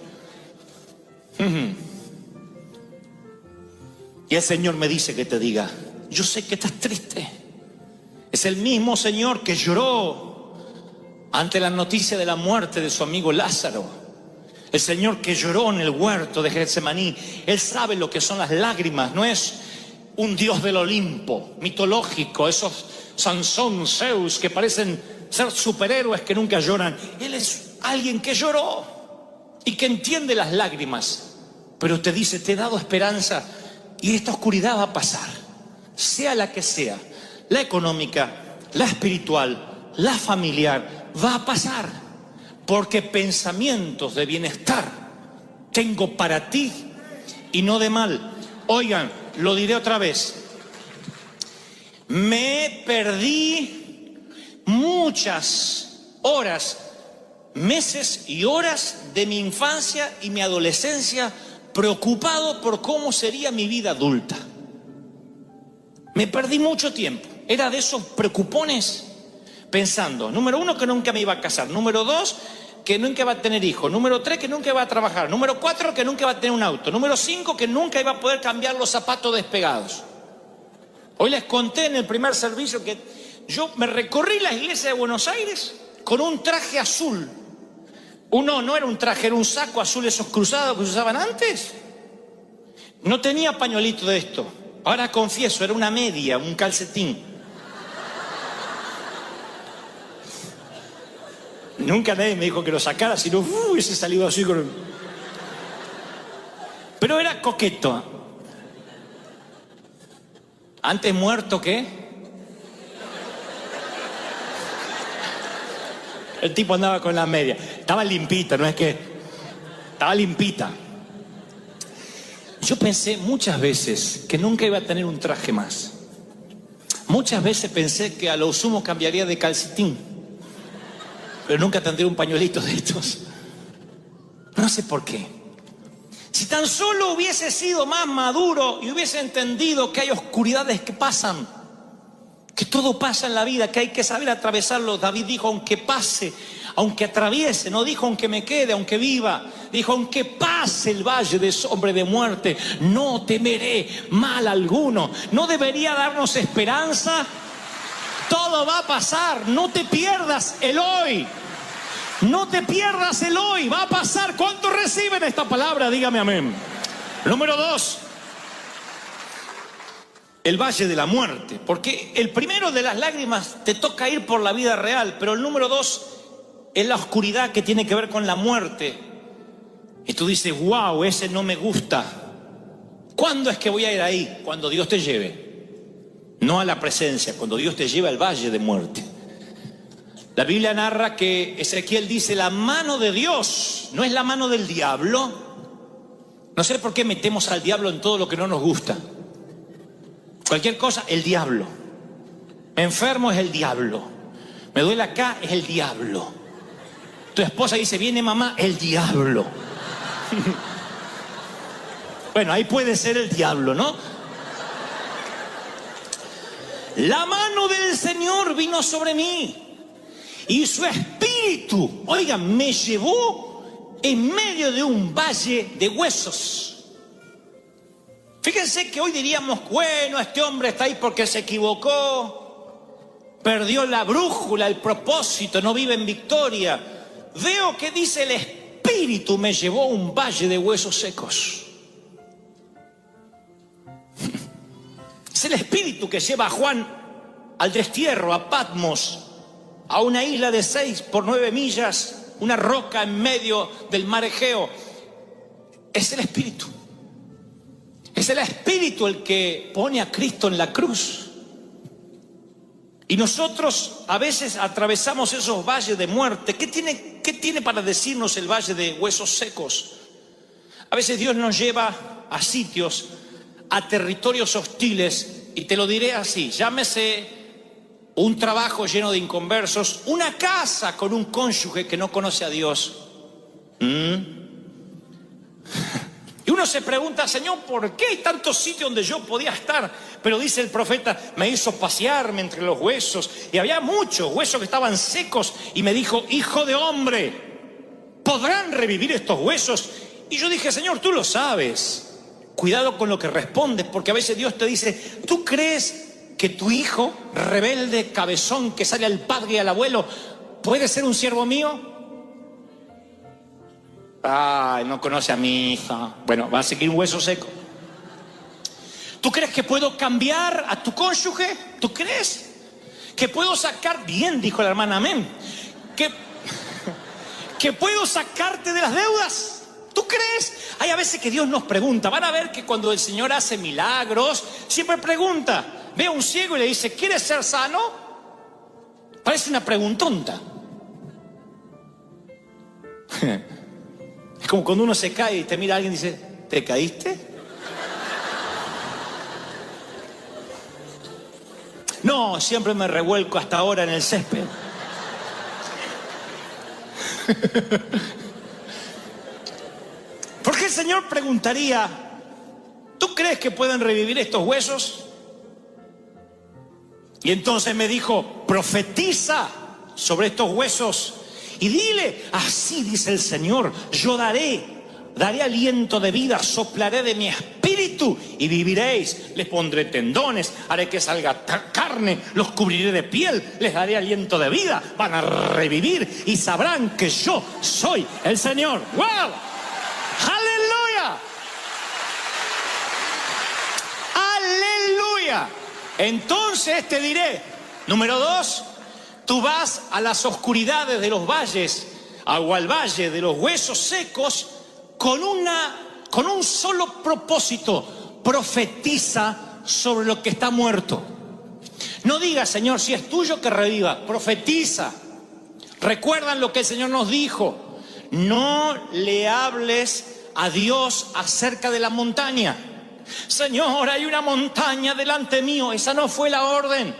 Y el Señor me dice que te diga, yo sé que estás triste. Es el mismo Señor que lloró ante la noticia de la muerte de su amigo Lázaro. El Señor que lloró en el huerto de Getsemaní. Él sabe lo que son las lágrimas. No es un Dios del Olimpo mitológico, esos Sansón, Zeus, que parecen ser superhéroes que nunca lloran. Él es alguien que lloró y que entiende las lágrimas, pero te dice, te he dado esperanza y esta oscuridad va a pasar, sea la que sea, la económica, la espiritual, la familiar, va a pasar. Porque pensamientos de bienestar tengo para ti y no de mal. Oigan, lo diré otra vez. Me perdí muchas horas, meses y horas de mi infancia y mi adolescencia preocupado por cómo sería mi vida adulta. Me perdí mucho tiempo. Era de esos preocupones pensando, número 1, que nunca me iba a casar. Número 2, que nunca iba a tener hijos. Número 3, que nunca iba a trabajar. Número 4, que nunca iba a tener un auto. Número 5, que nunca iba a poder cambiar los zapatos despegados. Hoy les conté en el primer servicio que yo me recorrí la iglesia de Buenos Aires con un traje azul. No era un traje, era un saco azul, esos cruzados que se usaban antes. No tenía pañuelito de esto. Ahora confieso, era una media, un calcetín. Nunca nadie me dijo que lo sacara, sino hubiese salido así con... Pero era coqueto. Antes muerto que... El tipo andaba con la media. Estaba limpita, no es que... Estaba limpita. Yo pensé muchas veces que nunca iba a tener un traje más. Muchas veces pensé que a lo sumo cambiaría de calcetín. Pero nunca tendré un pañuelito de estos. No sé por qué. Si tan solo hubiese sido más maduro y hubiese entendido que hay oscuridades que pasan, que todo pasa en la vida, que hay que saber atravesarlo. David dijo, aunque pase, aunque atraviese, no dijo aunque me quede, aunque viva. Dijo, aunque pase el valle de sombra de muerte, no temeré mal alguno. ¿No debería darnos esperanza? Todo va a pasar, no te pierdas el hoy. No te pierdas el hoy, va a pasar. ¿Cuántos reciben esta palabra? Dígame amén. Número 2, el valle de la muerte. Porque el primero de las lágrimas te toca ir por la vida real, pero el número 2 es la oscuridad que tiene que ver con la muerte. Y tú dices, wow, ese no me gusta. ¿Cuándo es que voy a ir ahí? Cuando Dios te lleve. No a la presencia, cuando Dios te lleve al valle de muerte. La Biblia narra que Ezequiel dice, la mano de Dios no es la mano del diablo. No sé por qué metemos al diablo en todo lo que no nos gusta. Cualquier cosa, el diablo. Me enfermo, es el diablo. Me duele acá, es el diablo. Tu esposa dice, viene mamá, el diablo. Bueno, ahí puede ser el diablo, ¿no? La mano del Señor vino sobre mí y su espíritu, oigan, me llevó en medio de un valle de huesos. Fíjense que hoy diríamos, bueno, este hombre está ahí porque se equivocó, perdió la brújula, el propósito, no vive en victoria. Veo que dice el espíritu me llevó a un valle de huesos secos. Es el espíritu que lleva a Juan al destierro, a Patmos, a una isla de 6 por 9 millas, una roca en medio del mar Egeo. Es el espíritu. Es el espíritu el que pone a Cristo en la cruz. Y nosotros a veces atravesamos esos valles de muerte. ¿Qué tiene para decirnos el valle de huesos secos? A veces Dios nos lleva a sitios, a territorios hostiles, y te lo diré así, llámese un trabajo lleno de inconversos, una casa con un cónyuge que no conoce a Dios. Y uno se pregunta, Señor, ¿por qué hay tantos sitios donde yo podía estar? Pero dice el profeta, me hizo pasearme entre los huesos, y había muchos huesos que estaban secos, y me dijo, hijo de hombre, ¿podrán revivir estos huesos? Y yo dije, Señor, tú lo sabes. Cuidado con lo que respondes, porque a veces Dios te dice, ¿tú crees que tu hijo, rebelde, cabezón, que sale al padre y al abuelo, puede ser un siervo mío? Ay, no conoce a mi hija. Bueno, va a seguir un hueso seco. ¿Tú crees que puedo cambiar a tu cónyuge? ¿Tú crees que puedo sacar? Bien, dijo la hermana, amén. ¿Que puedo sacarte de las deudas? ¿Tú crees? Hay a veces que Dios nos pregunta. Van a ver que cuando el Señor hace milagros, siempre pregunta. Ve a un ciego y le dice, ¿quieres ser sano? Parece una preguntonta. Es como cuando uno se cae y te mira a alguien y dice, ¿te caíste? No, siempre me revuelco hasta ahora en el césped. ¿Por qué el Señor preguntaría, ¿tú crees que pueden revivir estos huesos? Y entonces me dijo, profetiza sobre estos huesos y dile, así dice el Señor, yo daré aliento de vida, soplaré de mi espíritu y viviréis. Les pondré tendones, haré que salga carne, los cubriré de piel, les daré aliento de vida, van a revivir y sabrán que yo soy el Señor. ¡Wow! ¡Aleluya! ¡Aleluya! Entonces te diré, número 2, tú vas a las oscuridades de los valles, o al valle de los huesos secos, con un solo propósito: profetiza sobre lo que está muerto. No digas, Señor, si es tuyo que reviva, profetiza. Recuerdan lo que el Señor nos dijo: no le hables a Dios acerca de la montaña. Señor, hay una montaña delante mío. Esa no fue la orden.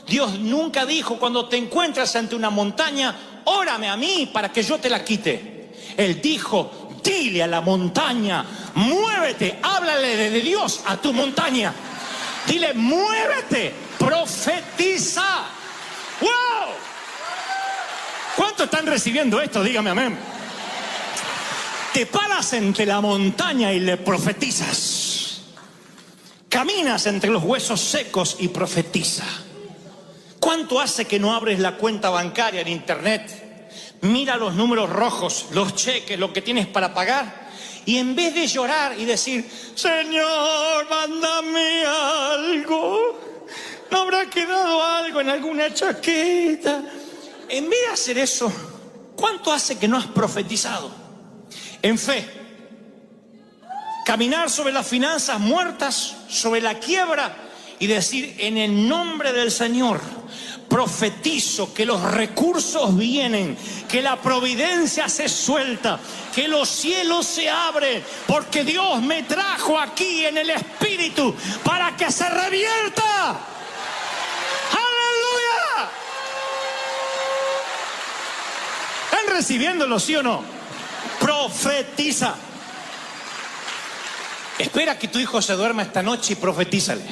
Dios nunca dijo, cuando te encuentras ante una montaña, órame a mí para que yo te la quite. Él dijo, dile a la montaña, muévete, háblale de Dios a tu montaña. Dile, muévete, profetiza. ¡Wow! ¿Cuántos están recibiendo esto? Dígame amén. Te paras entre la montaña y le profetizas. Caminas entre los huesos secos y profetiza. ¿Cuánto hace que no abres la cuenta bancaria en internet? Mira los números rojos, los cheques, lo que tienes para pagar. Y en vez de llorar y decir, Señor, mándame algo, ¿no habrá quedado algo en alguna chaqueta? En vez de hacer eso, ¿cuánto hace que no has profetizado? En fe. caminar sobre las finanzas muertas, sobre la quiebra y decir: en el nombre del Señor profetizo que los recursos vienen, que la providencia se suelta, que los cielos se abren, porque Dios me trajo aquí en el Espíritu para que se revierta. ¡Aleluya! ¿Están recibiéndolo, sí o no? Profetiza. Espera que tu hijo se duerma esta noche y profetízale.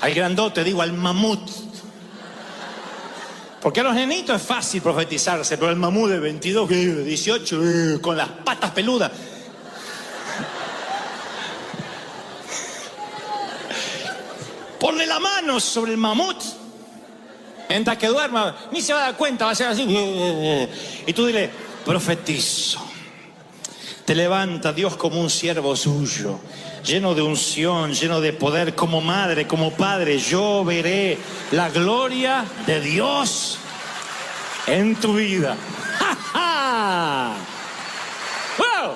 Al grandote, digo, al mamut. Porque a los nenitos es fácil profetizarse, pero el mamut de 22, 18, con las patas peludas. Ponle la mano sobre el mamut. Mientras que duerma, ni se va a dar cuenta, va a ser así. Y tú dile: profetizo. Te levanta Dios como un siervo suyo, lleno de unción, lleno de poder, como madre, como padre. Yo veré la gloria de Dios en tu vida. ¡Ja, ja! ¡Wow!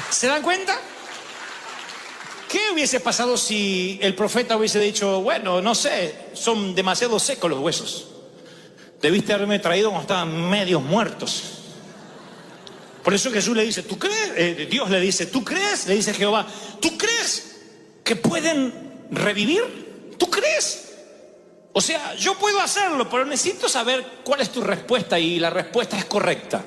¿Se dan cuenta? ¿Qué hubiese pasado si el profeta hubiese dicho: bueno, no sé, son demasiado secos los huesos, debiste haberme traído cuando estaban medios muertos? Por eso Jesús le dice: ¿tú crees? Dios le dice: ¿tú crees? Le dice Jehová: ¿tú crees que pueden revivir? ¿Tú crees? O sea, yo puedo hacerlo, pero necesito saber cuál es tu respuesta, y la respuesta es correcta.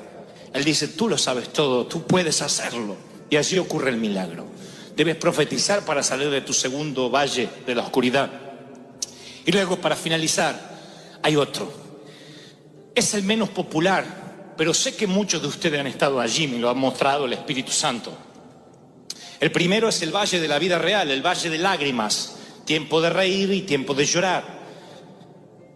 Él dice: tú lo sabes todo, tú puedes hacerlo. Y así ocurre el milagro. Debes profetizar para salir de tu segundo valle de la oscuridad. Y luego, para finalizar, hay otro. Es el menos popular, pero sé que muchos de ustedes han estado allí, me lo ha mostrado el Espíritu Santo. El primero es el valle de la vida real, el valle de lágrimas, tiempo de reír y tiempo de llorar.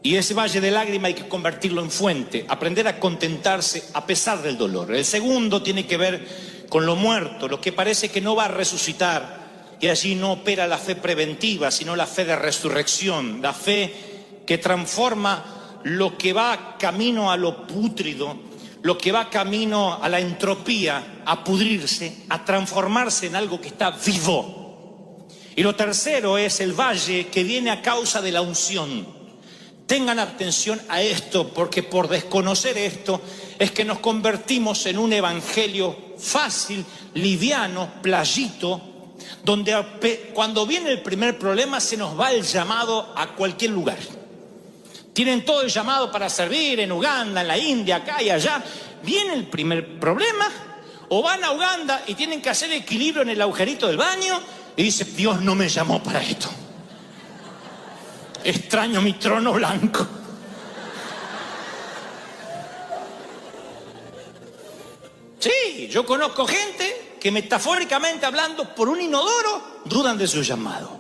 Y ese valle de lágrimas hay que convertirlo en fuente, aprender a contentarse a pesar del dolor. El segundo tiene que ver con lo muerto, lo que parece que no va a resucitar, y allí no opera la fe preventiva, sino la fe de resurrección, la fe que transforma lo que va camino a lo pútrido, lo que va camino a la entropía, a pudrirse, a transformarse en algo que está vivo. Y lo tercero es el valle que viene a causa de la unción. Tengan atención a esto, porque por desconocer esto es que nos convertimos en un evangelio fácil, liviano, playito, donde cuando viene el primer problema se nos va el llamado a cualquier lugar. Tienen todo el llamado para servir en Uganda, en la India, acá y allá. Viene el primer problema, o van a Uganda y tienen que hacer equilibrio en el agujerito del baño y dicen: Dios no me llamó para esto. Extraño mi trono blanco. Sí, yo conozco gente que, metafóricamente hablando, por un inodoro dudan de su llamado,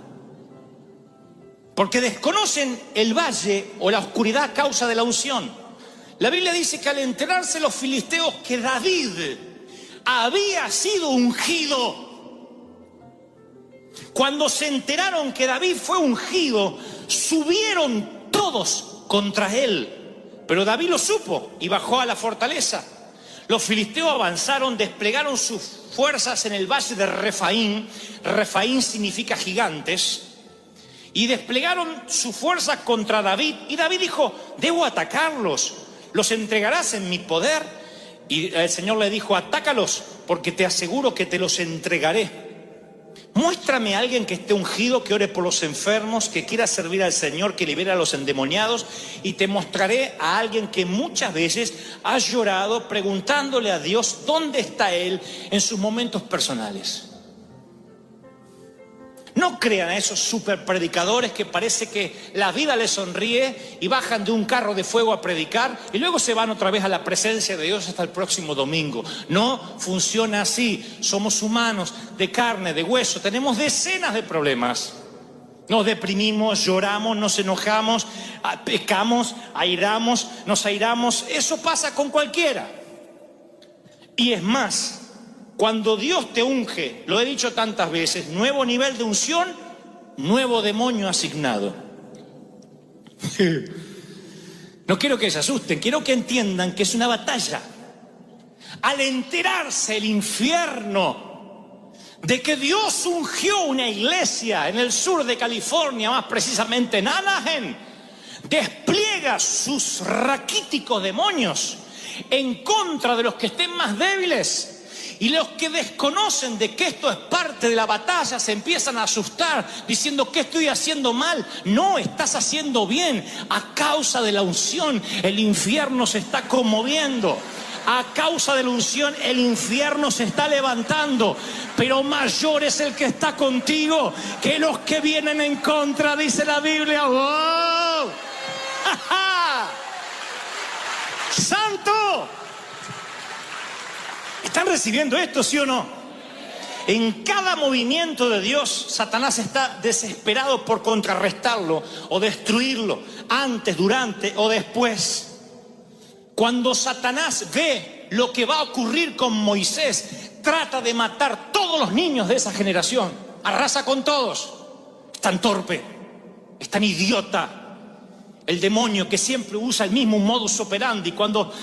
porque desconocen el valle o la oscuridad a causa de la unción. La Biblia dice que al enterarse los filisteos que David había sido ungido, cuando se enteraron que David fue ungido, subieron todos contra él. Pero David lo supo y bajó a la fortaleza. Los filisteos avanzaron, desplegaron sus fuerzas en el valle de Refaín. Refaín significa gigantes. Y desplegaron sus fuerzas contra David. Y David dijo: debo atacarlos, los entregarás en mi poder. Y el Señor le dijo: atácalos, porque te aseguro que te los entregaré. Muéstrame a alguien que esté ungido, que ore por los enfermos, que quiera servir al Señor, que libere a los endemoniados, y te mostraré a alguien que muchas veces ha llorado preguntándole a Dios dónde está Él en sus momentos personales. No crean a esos super predicadores que parece que la vida les sonríe y bajan de un carro de fuego a predicar y luego se van otra vez a la presencia de Dios hasta el próximo domingo. No funciona así. Somos humanos, de carne, de hueso. Tenemos decenas de problemas. Nos deprimimos, lloramos, nos enojamos, pecamos, nos airamos. Eso pasa con cualquiera. Y es más, cuando Dios te unge, lo he dicho tantas veces, nuevo nivel de unción, nuevo demonio asignado. No quiero que se asusten, quiero que entiendan que es una batalla. Al enterarse el infierno de que Dios ungió una iglesia en el sur de California, más precisamente en Anaheim, despliega sus raquíticos demonios en contra de los que estén más débiles. Y los que desconocen de que esto es parte de la batalla se empiezan a asustar diciendo: ¿qué estoy haciendo mal? No, estás haciendo bien. A causa de la unción el infierno se está conmoviendo. A causa de la unción el infierno se está levantando. Pero mayor es el que está contigo que los que vienen en contra, dice la Biblia. ¡Wow! ¡Ja, ja! ¡Santo! ¿Están recibiendo esto, sí o no? En cada movimiento de Dios, Satanás está desesperado por contrarrestarlo o destruirlo, antes, durante o después. Cuando Satanás ve lo que va a ocurrir con Moisés, trata de matar todos los niños de esa generación. Arrasa con todos. Es tan torpe, es tan idiota. El demonio que siempre usa el mismo modus operandi, cuando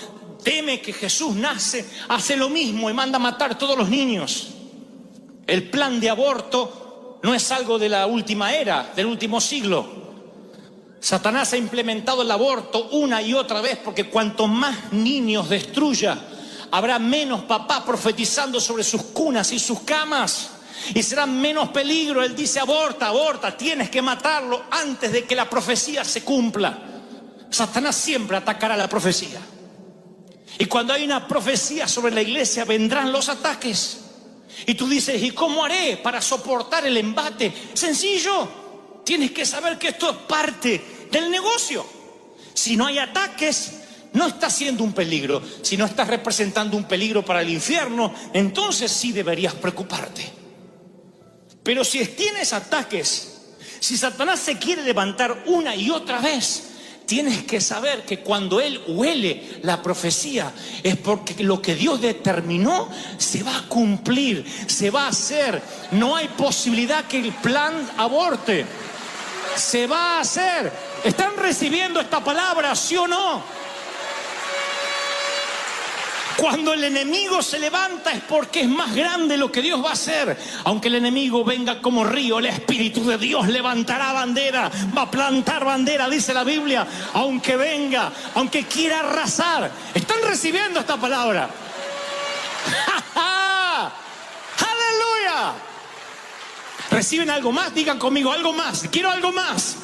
teme que Jesús nace, hace lo mismo y manda a matar todos los niños. El plan de aborto no es algo de la última era, del último siglo. Satanás ha implementado el aborto una y otra vez porque cuanto más niños destruya, habrá menos papás profetizando sobre sus cunas y sus camas. Y será menos peligro. Él dice: aborta, aborta, tienes que matarlo antes de que la profecía se cumpla. Satanás siempre atacará la profecía. Y cuando hay una profecía sobre la iglesia, vendrán los ataques. Y tú dices: ¿y cómo haré para soportar el embate? Sencillo, tienes que saber que esto es parte del negocio. Si no hay ataques, no estás siendo un peligro. Si no estás representando un peligro para el infierno, entonces sí deberías preocuparte. Pero si tienes ataques, si Satanás se quiere levantar una y otra vez, tienes que saber que cuando él huele la profecía es porque lo que Dios determinó se va a cumplir, se va a hacer. No hay posibilidad que el plan aborte. Se va a hacer. ¿Están recibiendo esta palabra, sí o no? Cuando el enemigo se levanta es porque es más grande lo que Dios va a hacer. Aunque el enemigo venga como río, el Espíritu de Dios levantará bandera, va a plantar bandera, dice la Biblia. Aunque venga, aunque quiera arrasar. ¿Están recibiendo esta palabra? ¡Ja, ja! ¡Aleluya! ¿Reciben algo más? Digan conmigo: algo más, quiero algo más.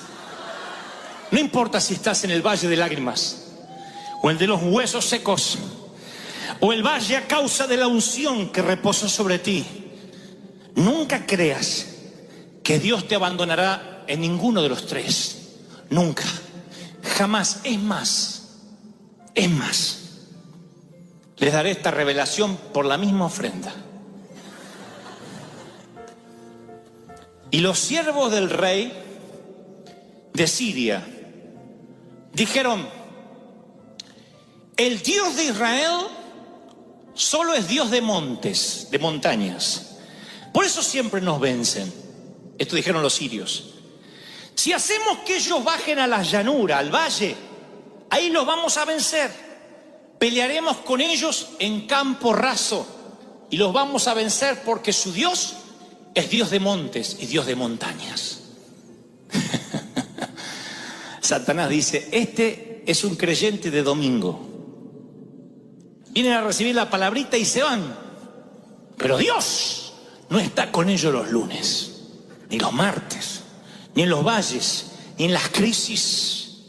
No importa si estás en el valle de lágrimas o el de los huesos secos, o el valle a causa de la unción que reposa sobre ti. Nunca creas que Dios te abandonará en ninguno de los tres. Nunca, jamás. Es más, les daré esta revelación por la misma ofrenda. Y los siervos del rey de Siria dijeron: el Dios de Israel solo es Dios de montes, de montañas. Por eso siempre nos vencen. Esto dijeron los sirios. Si hacemos que ellos bajen a la llanura, al valle, ahí los vamos a vencer. Pelearemos con ellos en campo raso y los vamos a vencer porque su Dios es Dios de montes y Dios de montañas. Satanás dice: este es un creyente de domingo. Vienen a recibir la palabrita y se van. Pero Dios no está con ellos los lunes, ni los martes, ni en los valles, ni en las crisis.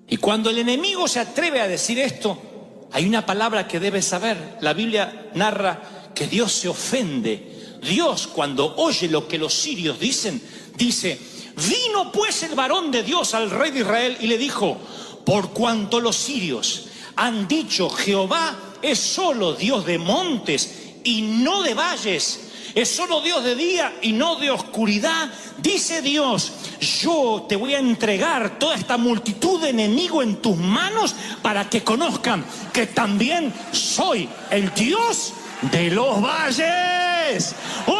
Y cuando el enemigo se atreve a decir esto, hay una palabra que debes saber. La Biblia narra que Dios se ofende. Dios, cuando oye lo que los sirios dicen, dice: vino pues el varón de Dios al rey de Israel y le dijo: por cuanto los sirios han dicho Jehová es solo Dios de montes y no de valles, es solo Dios de día y no de oscuridad, dice Dios: yo te voy a entregar toda esta multitud de enemigos en tus manos para que conozcan que también soy el Dios de los valles. ¡Oh!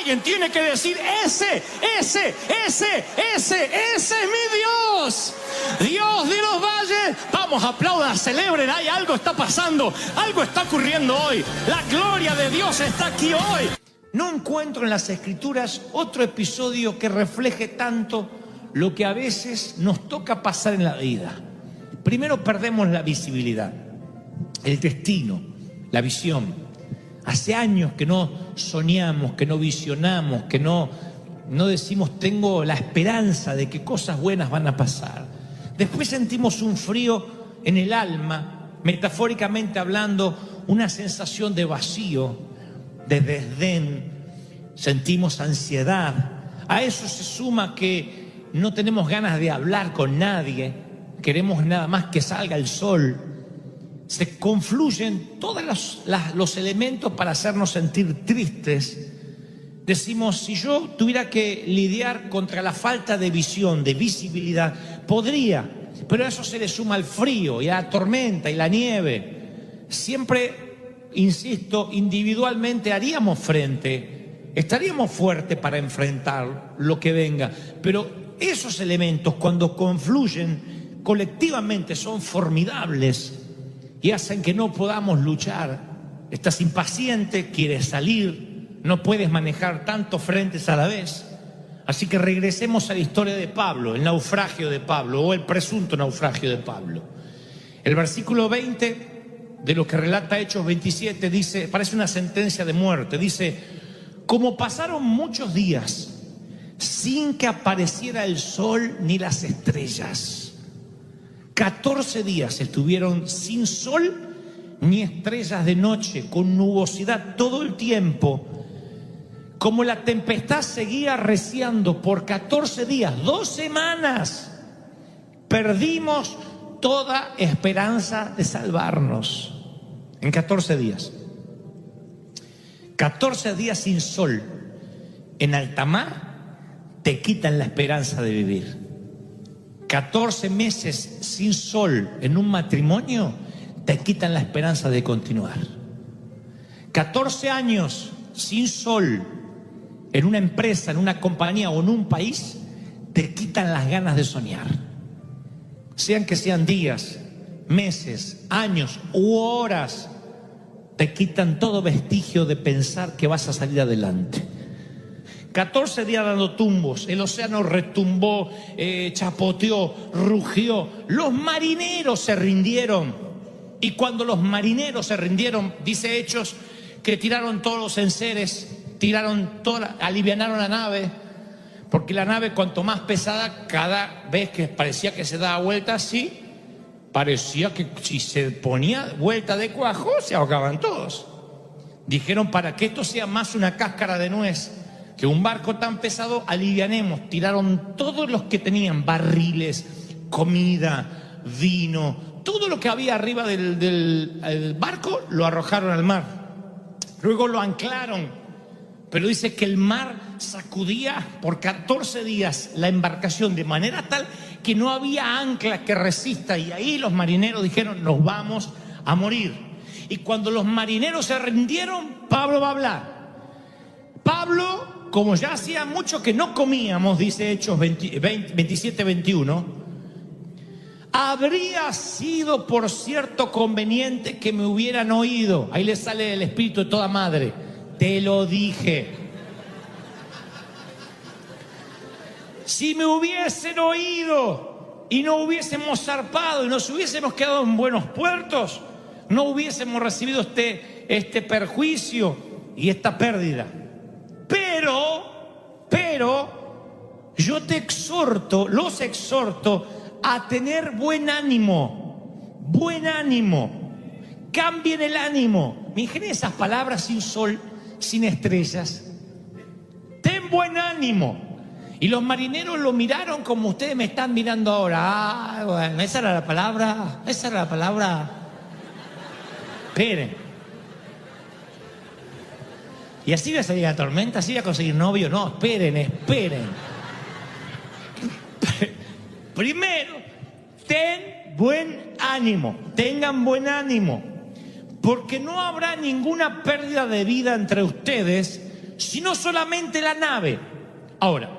Alguien tiene que decir, ese es mi Dios. Dios de los valles. Vamos, aplaudan, celebren, algo está pasando, algo está ocurriendo hoy. La gloria de Dios está aquí hoy. No encuentro en las Escrituras otro episodio que refleje tanto lo que a veces nos toca pasar en la vida. Primero perdemos la visibilidad, el destino, la visión. Hace años que no soñamos, que no visionamos, que no decimos tengo la esperanza de que cosas buenas van a pasar. Después sentimos un frío en el alma, metafóricamente hablando, una sensación de vacío, de desdén, sentimos ansiedad. A eso se suma que no tenemos ganas de hablar con nadie, queremos nada más que salga el sol. Se confluyen todos los elementos para hacernos sentir tristes. Decimos, si yo tuviera que lidiar contra la falta de visión, de visibilidad, podría, pero a eso se le suma el frío y a la tormenta y la nieve. Siempre, insisto, individualmente haríamos frente, estaríamos fuertes para enfrentar lo que venga, pero esos elementos cuando confluyen colectivamente son formidables y hacen que no podamos luchar. Estás impaciente, quieres salir, no puedes manejar tantos frentes a la vez. Así que regresemos a la historia de Pablo, el naufragio de Pablo o el presunto naufragio de Pablo. El versículo 20 de lo que relata Hechos 27 dice, parece una sentencia de muerte, dice: como pasaron muchos días sin que apareciera el sol ni las estrellas. 14 días estuvieron sin sol ni estrellas de noche, con nubosidad todo el tiempo. Como la tempestad seguía arreciando por 14 días, 2 semanas, perdimos toda esperanza de salvarnos. En 14 días. 14 días sin sol en alta mar te quitan la esperanza de vivir. 14 meses sin sol en un matrimonio te quitan la esperanza de continuar. 14 años sin sol en una empresa, en una compañía o en un país te quitan las ganas de soñar. Sean que sean días, meses, años u horas, te quitan todo vestigio de pensar que vas a salir adelante. 14 días dando tumbos, el océano retumbó, chapoteó, rugió. Los marineros se rindieron. Y cuando los marineros se rindieron, dice Hechos, que tiraron todos los enseres, alivianaron la nave, porque la nave cuanto más pesada, cada vez que parecía que se daba vuelta así, parecía que si se ponía vuelta de cuajo, se ahogaban todos. Dijeron, para que esto sea más una cáscara de nuez que un barco tan pesado, alivianemos. Tiraron todos los que tenían barriles, comida, vino, todo lo que había arriba del barco, lo arrojaron al mar. Luego lo anclaron, pero dice que el mar sacudía por 14 días la embarcación de manera tal que no había ancla que resista, y ahí los marineros dijeron, nos vamos a morir. Y cuando los marineros se rindieron, Pablo va a hablar. Pablo, como ya hacía mucho que no comíamos, dice Hechos 27-21, habría sido por cierto conveniente que me hubieran oído. Ahí le sale el espíritu de toda madre. Te lo dije. Si me hubiesen oído y no hubiésemos zarpado y nos hubiésemos quedado en buenos puertos, no hubiésemos recibido este perjuicio y esta pérdida. Pero yo los exhorto a tener buen ánimo. Cambien el ánimo. Miren esas palabras: sin sol, sin estrellas. Ten buen ánimo. Y los marineros lo miraron como ustedes me están mirando ahora. Bueno, esa era la palabra. Esperen. Y así va a salir la tormenta, así va a conseguir novio. No, esperen. Primero, tengan buen ánimo, porque no habrá ninguna pérdida de vida entre ustedes sino solamente la nave. Ahora,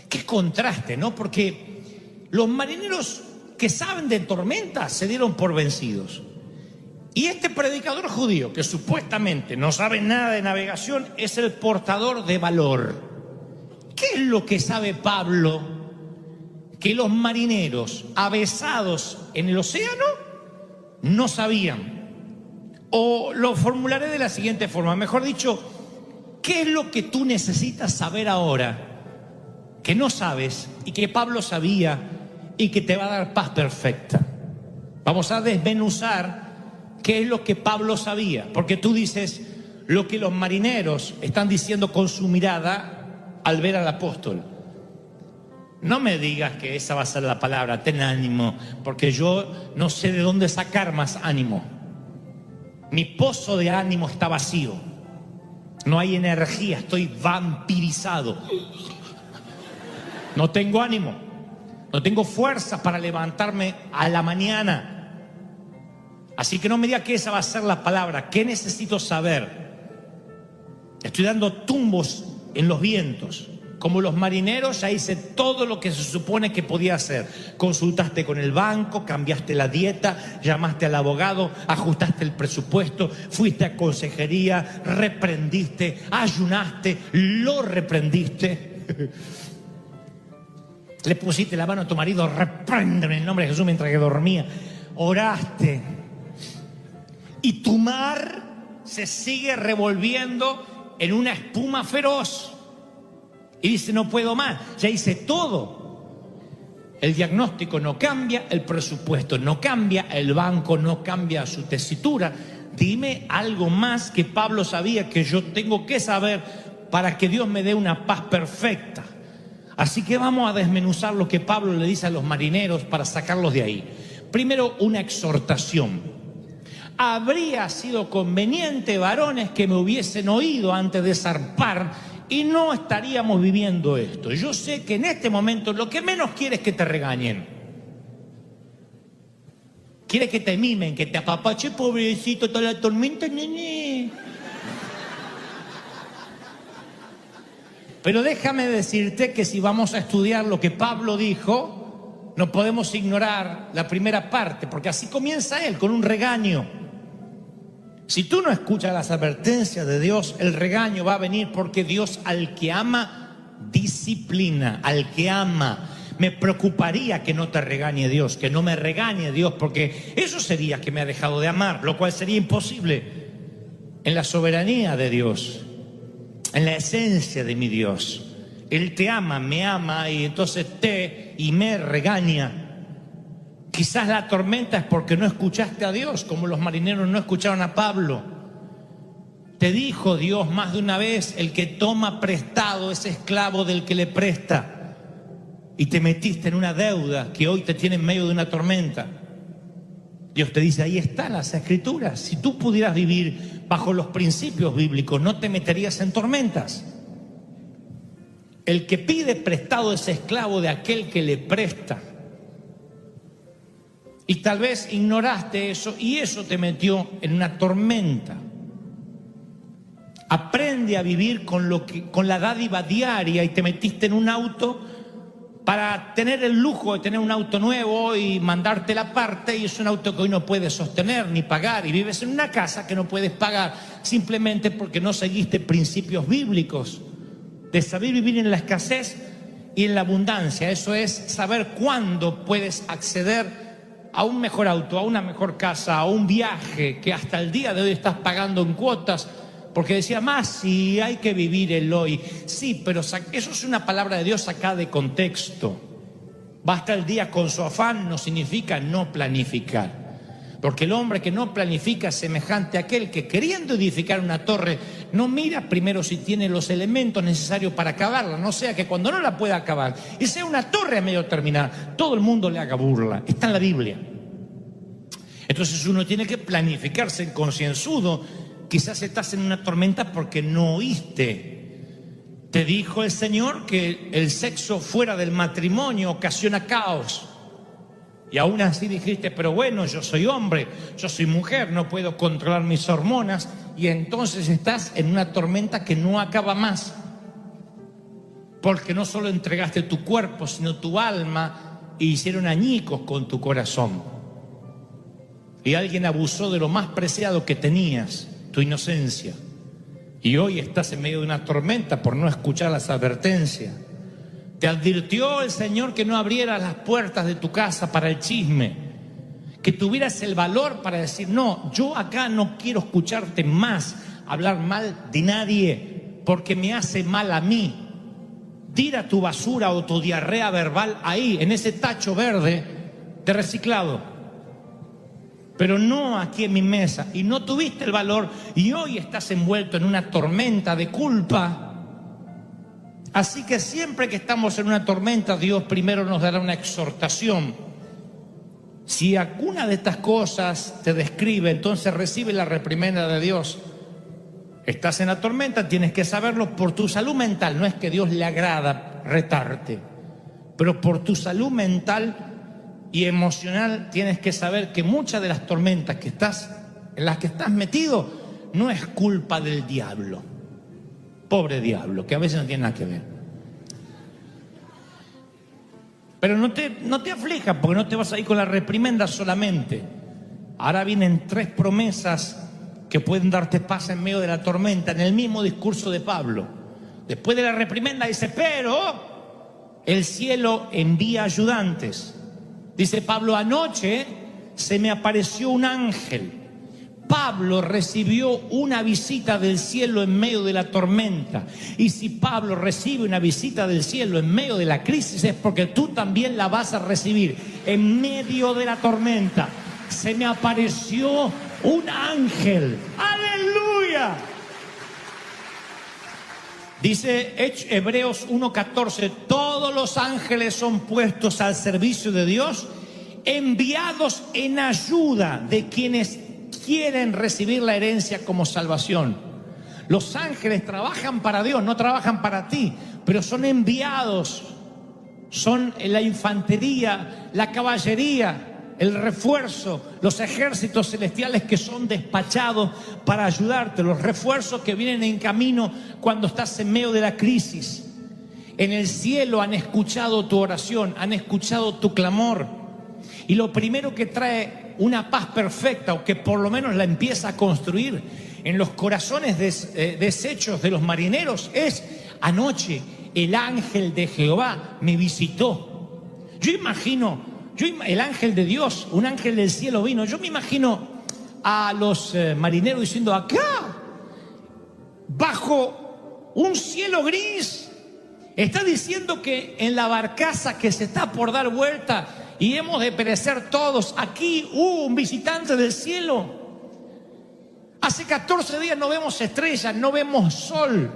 qué contraste, ¿no? Porque los marineros que saben de tormentas se dieron por vencidos. Y este predicador judío, que supuestamente no sabe nada de navegación, es el portador de valor. ¿Qué es lo que sabe Pablo que los marineros avesados en el océano no sabían? O lo formularé de la siguiente forma, mejor dicho, ¿qué es lo que tú necesitas saber ahora que no sabes y que Pablo sabía y que te va a dar paz perfecta? Vamos a desmenuzar qué es lo que Pablo sabía, porque tú dices lo que los marineros están diciendo con su mirada al ver al apóstol. No me digas que esa va a ser la palabra, ten ánimo, porque yo no sé de dónde sacar más ánimo. Mi pozo de ánimo está vacío, no hay energía, estoy vampirizado. No tengo ánimo, no tengo fuerza para levantarme a la mañana. Así que no me diga que esa va a ser la palabra. ¿Qué necesito saber? Estoy dando tumbos en los vientos. Como los marineros, ya hice todo lo que se supone que podía hacer. Consultaste con el banco, cambiaste la dieta, llamaste al abogado, ajustaste el presupuesto, fuiste a consejería, reprendiste, ayunaste, lo reprendiste. Le pusiste la mano a tu marido, repréndeme en el nombre de Jesús mientras que dormía. Oraste. Y tu mar se sigue revolviendo en una espuma feroz. Y dice, no puedo más, ya hice todo. El diagnóstico no cambia, el presupuesto no cambia, el banco no cambia su tesitura. Dime algo más que Pablo sabía que yo tengo que saber para que Dios me dé una paz perfecta. Así que vamos a desmenuzar lo que Pablo le dice a los marineros para sacarlos de ahí. Primero, una exhortación. Habría sido conveniente, varones, que me hubiesen oído antes de zarpar y no estaríamos viviendo esto. Yo sé que en este momento lo que menos quieres es que te regañen. Quieres que te mimen, que te apapache, pobrecito, toda la tormenta, nene. Pero déjame decirte que si vamos a estudiar lo que Pablo dijo, no podemos ignorar la primera parte, porque así comienza él, con un regaño. Si tú no escuchas las advertencias de Dios, el regaño va a venir, porque Dios al que ama disciplina, al que ama. Me preocuparía que no te regañe Dios, que no me regañe Dios, porque eso sería que me ha dejado de amar, lo cual sería imposible en la soberanía de Dios, en la esencia de mi Dios. Él te ama, me ama, y entonces te y me regaña. Quizás la tormenta es porque no escuchaste a Dios, como los marineros no escucharon a Pablo. Te dijo Dios más de una vez, el que toma prestado es esclavo del que le presta. Y te metiste en una deuda que hoy te tiene en medio de una tormenta. Dios te dice, ahí están las escrituras. Si tú pudieras vivir bajo los principios bíblicos, no te meterías en tormentas. El que pide prestado es esclavo de aquel que le presta. Y tal vez ignoraste eso y eso te metió en una tormenta. Aprende a vivir con la dádiva diaria, y te metiste en un auto para tener el lujo de tener un auto nuevo y mandarte la parte, y es un auto que hoy no puedes sostener ni pagar, y vives en una casa que no puedes pagar simplemente porque no seguiste principios bíblicos de saber vivir en la escasez y en la abundancia. Eso es saber cuándo puedes acceder a un mejor auto, a una mejor casa, a un viaje que hasta el día de hoy estás pagando en cuotas, porque decía, más si hay que vivir el hoy. Sí, pero eso es una palabra de Dios sacada de contexto. Basta el día con su afán no significa no planificar. Porque el hombre que no planifica es semejante a aquel que, queriendo edificar una torre, no mira primero si tiene los elementos necesarios para acabarla, no sea que cuando no la pueda acabar y sea una torre a medio terminar, todo el mundo le haga burla. Está en la Biblia. Entonces uno tiene que planificarse concienzudo. Quizás estás en una tormenta porque no oíste. Te dijo el Señor que el sexo fuera del matrimonio ocasiona caos. Y aún así dijiste, pero bueno, yo soy hombre, yo soy mujer, no puedo controlar mis hormonas. Y entonces estás en una tormenta que no acaba más. Porque no solo entregaste tu cuerpo, sino tu alma, e hicieron añicos con tu corazón. Y alguien abusó de lo más preciado que tenías, tu inocencia. Y hoy estás en medio de una tormenta por no escuchar las advertencias. Te advirtió el Señor que no abrieras las puertas de tu casa para el chisme, que tuvieras el valor para decir, no, yo acá no quiero escucharte más hablar mal de nadie porque me hace mal a mí. Tira tu basura o tu diarrea verbal ahí, en ese tacho verde de reciclado, pero no aquí en mi mesa. Y no tuviste el valor y hoy estás envuelto en una tormenta de culpa. Así que siempre que estamos en una tormenta, Dios primero nos dará una exhortación. Si alguna de estas cosas te describe, entonces recibe la reprimenda de Dios. Estás en la tormenta, tienes que saberlo por tu salud mental. No es que Dios le agrada retarte, pero por tu salud mental y emocional tienes que saber que muchas de las tormentas en las que estás metido no es culpa del diablo. Pobre diablo, que a veces no tiene nada que ver. Pero no te aflijas, porque no te vas a ir con la reprimenda solamente. Ahora vienen 3 promesas que pueden darte paz en medio de la tormenta, en el mismo discurso de Pablo. Después de la reprimenda dice, pero el cielo envía ayudantes. Dice Pablo, anoche se me apareció un ángel. Pablo recibió una visita del cielo en medio de la tormenta. Y si Pablo recibe una visita del cielo en medio de la crisis, es porque tú también la vas a recibir en medio de la tormenta. Se me apareció un ángel. ¡Aleluya! Dice Hebreos 1:14, todos los ángeles son puestos al servicio de Dios, enviados en ayuda de quienes quieren recibir la herencia como salvación. Los ángeles trabajan para Dios, no trabajan para ti, pero son enviados, son la infantería, la caballería, el refuerzo, los ejércitos celestiales que son despachados para ayudarte, los refuerzos que vienen en camino cuando estás en medio de la crisis. En el cielo han escuchado tu oración, han escuchado tu clamor, y lo primero que trae una paz perfecta, o que por lo menos la empieza a construir en los corazones deshechos de los marineros, es: anoche el ángel de Jehová me visitó. Yo imagino, el ángel de Dios, un ángel del cielo vino. Yo me imagino a los marineros diciendo: acá, bajo un cielo gris, está diciendo que en la barcaza que se está por dar vuelta y hemos de perecer todos, aquí hubo un visitante del cielo. Hace 14 días no vemos estrellas, no vemos sol,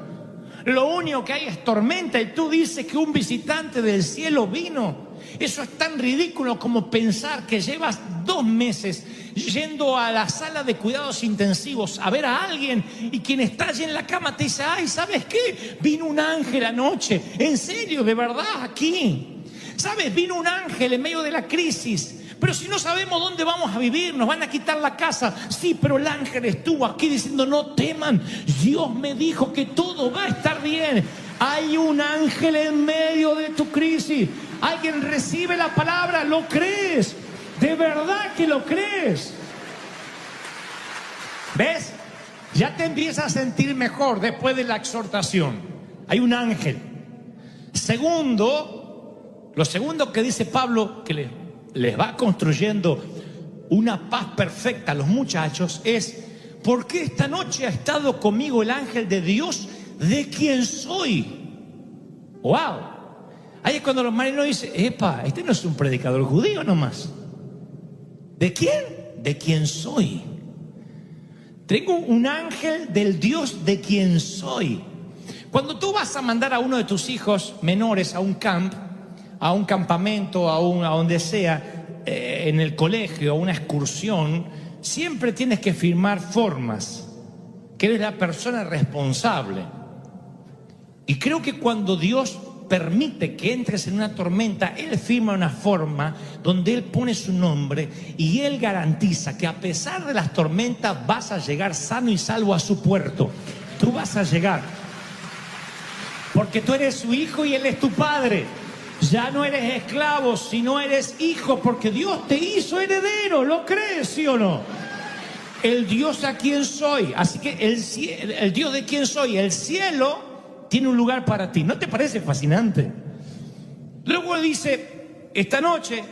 lo único que hay es tormenta, y tú dices que un visitante del cielo vino. Eso es tan ridículo como pensar que llevas 2 meses yendo a la sala de cuidados intensivos a ver a alguien, y quien está allí en la cama te dice: ay, ¿sabes qué? Vino un ángel anoche. En serio, de verdad, aquí. ¿Sabes? Vino un ángel en medio de la crisis. Pero si no sabemos dónde vamos a vivir, nos van a quitar la casa. Sí, pero el ángel estuvo aquí diciendo: no teman, Dios me dijo que todo va a estar bien. Hay un ángel en medio de tu crisis. Alguien recibe la palabra, ¿lo crees? ¿De verdad que lo crees? ¿Ves? Ya te empiezas a sentir mejor después de la exhortación. Hay un ángel. Lo segundo que dice Pablo, que les va construyendo una paz perfecta a los muchachos, es: ¿por qué esta noche ha estado conmigo el ángel de Dios, de quien soy? ¡Wow! Ahí es cuando los marineros dicen: epa, este no es un predicador judío nomás. ¿De quién? De quien soy. Tengo un ángel del Dios de quien soy. Cuando tú vas a mandar a uno de tus hijos menores a un campamento, a donde sea, en el colegio, a una excursión, siempre tienes que firmar formas, que eres la persona responsable. Y creo que cuando Dios permite que entres en una tormenta, Él firma una forma donde Él pone su nombre y Él garantiza que a pesar de las tormentas vas a llegar sano y salvo a su puerto. Tú vas a llegar. Porque tú eres su hijo y Él es tu padre. Ya no eres esclavo, sino eres hijo, porque Dios te hizo heredero. ¿Lo crees, sí o no? El Dios a quien soy. Así que el Dios de quien soy, el cielo, tiene un lugar para ti. ¿No te parece fascinante? Luego dice, esta noche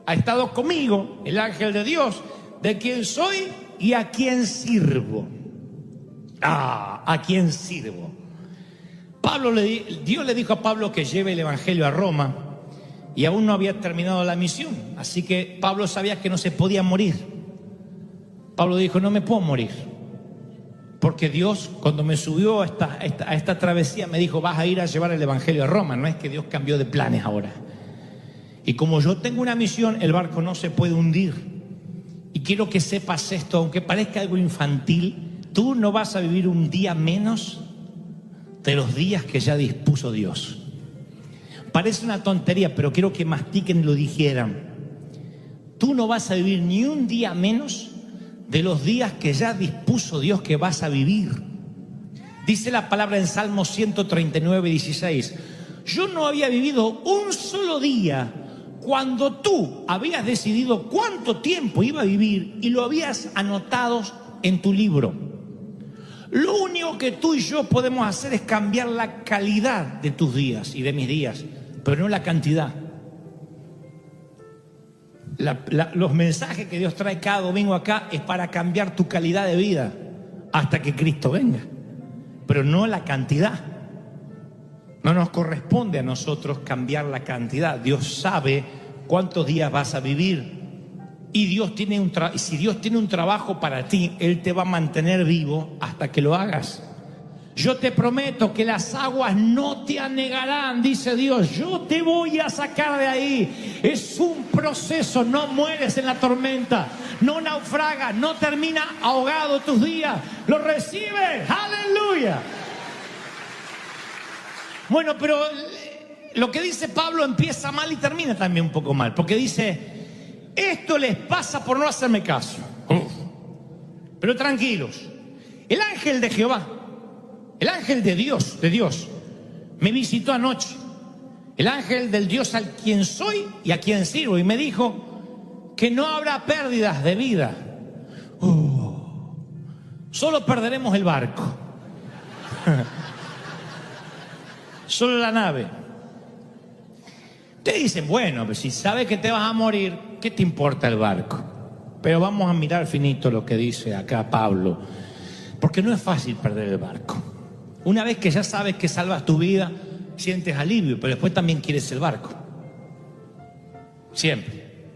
ha estado conmigo el ángel de Dios, de quien soy y a quien sirvo. ¿A quién sirvo? Dios le dijo a Pablo que lleve el evangelio a Roma y aún no había terminado la misión. Así que Pablo sabía que no se podía morir. Pablo dijo, no me puedo morir. Porque Dios, cuando me subió a esta travesía, me dijo, vas a ir a llevar el evangelio a Roma. No es que Dios cambió de planes ahora. Y como yo tengo una misión, el barco no se puede hundir. Y quiero que sepas esto, aunque parezca algo infantil, tú no vas a vivir un día menos de los días que ya dispuso Dios. Parece una tontería, pero quiero que mastiquen y lo dijeran. Tú no vas a vivir ni un día menos de los días que ya dispuso Dios que vas a vivir. Dice la palabra en Salmo 139, 16. Yo no había vivido un solo día cuando tú habías decidido cuánto tiempo iba a vivir y lo habías anotado en tu libro. Lo único que tú y yo podemos hacer es cambiar la calidad de tus días y de mis días, pero no la cantidad. Los mensajes que Dios trae cada domingo acá es para cambiar tu calidad de vida hasta que Cristo venga, pero no la cantidad. No nos corresponde a nosotros cambiar la cantidad. Dios sabe cuántos días vas a vivir. Y si Dios tiene un trabajo para ti, Él te va a mantener vivo hasta que lo hagas. Yo te prometo que las aguas no te anegarán, dice Dios. Yo te voy a sacar de ahí. Es un proceso, no mueres en la tormenta, no naufragas, no termina ahogado tus días. Lo recibes, aleluya. Bueno, pero lo que dice Pablo empieza mal y termina también un poco mal, porque dice, esto les pasa por no hacerme caso. Pero tranquilos, el ángel de Jehová, el ángel de Dios, me visitó anoche. El ángel del Dios al quien soy y a quien sirvo. Y me dijo que no habrá pérdidas de vida. Solo perderemos el barco. Solo la nave. Te dicen, bueno, pues si sabes que te vas a morir, ¿qué te importa el barco? Pero vamos a mirar finito lo que dice acá Pablo, porque no es fácil perder el barco. Una vez que ya sabes que salvas tu vida, sientes alivio, pero después también quieres el barco. Siempre.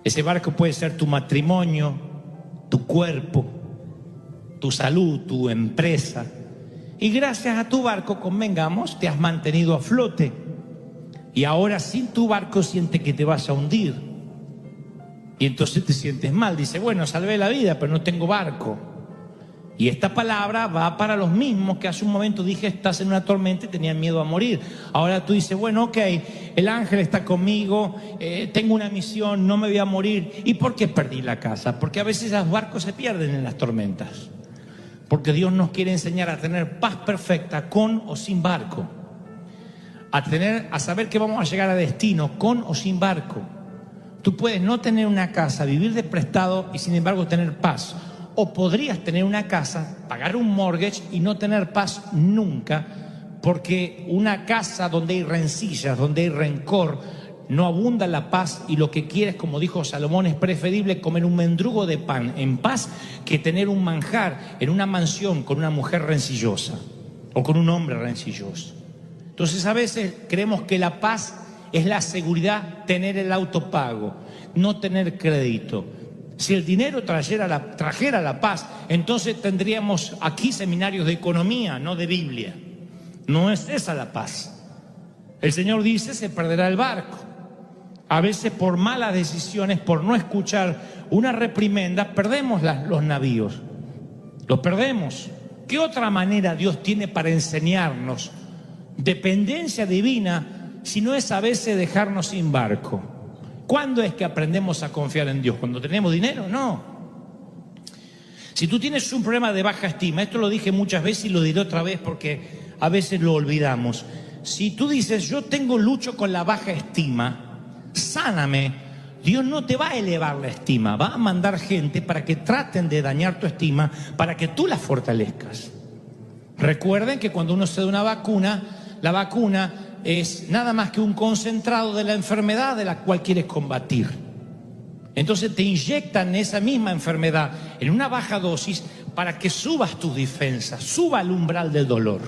Ese barco puede ser tu matrimonio, tu cuerpo, tu salud, tu empresa. Y gracias a tu barco, convengamos, te has mantenido a flote. Y ahora sin tu barco sientes que te vas a hundir. Y entonces te sientes mal. Dice, bueno, salvé la vida, pero no tengo barco. Y esta palabra va para los mismos que hace un momento dije, estás en una tormenta y tenían miedo a morir. Ahora tú dices, bueno, ok, el ángel está conmigo, tengo una misión, no me voy a morir. ¿Y por qué perdí la casa? Porque a veces los barcos se pierden en las tormentas. Porque Dios nos quiere enseñar a tener paz perfecta con o sin barco. A saber que vamos a llegar a destino con o sin barco. Tú puedes no tener una casa, vivir de prestado y sin embargo tener paz. O podrías tener una casa, pagar un mortgage y no tener paz nunca, porque una casa donde hay rencillas, donde hay rencor, no abunda la paz, y lo que quieres, como dijo Salomón, es preferible comer un mendrugo de pan en paz que tener un manjar en una mansión con una mujer rencillosa o con un hombre rencilloso. Entonces a veces creemos que la paz es la seguridad, tener el auto pago, no tener crédito. Si el dinero trajera la paz, entonces tendríamos aquí seminarios de economía, no de Biblia. No es esa la paz. El Señor dice, se perderá el barco. A veces por malas decisiones, por no escuchar una reprimenda, perdemos los navíos. Los perdemos. ¿Qué otra manera Dios tiene para enseñarnos dependencia divina, sino es a veces dejarnos sin barco. ¿Cuándo es que aprendemos a confiar en Dios? ¿Cuando tenemos dinero? No. Si tú tienes un problema de baja estima, esto lo dije muchas veces y lo diré otra vez porque a veces lo olvidamos. Si tú dices, yo lucho con la baja estima, sáname, Dios no te va a elevar la estima, va a mandar gente para que traten de dañar tu estima, para que tú la fortalezcas. Recuerden que cuando uno se da una vacuna, la vacuna es nada más que un concentrado de la enfermedad de la cual quieres combatir. Entonces te inyectan esa misma enfermedad en una baja dosis para que subas tus defensas, suba el umbral del dolor.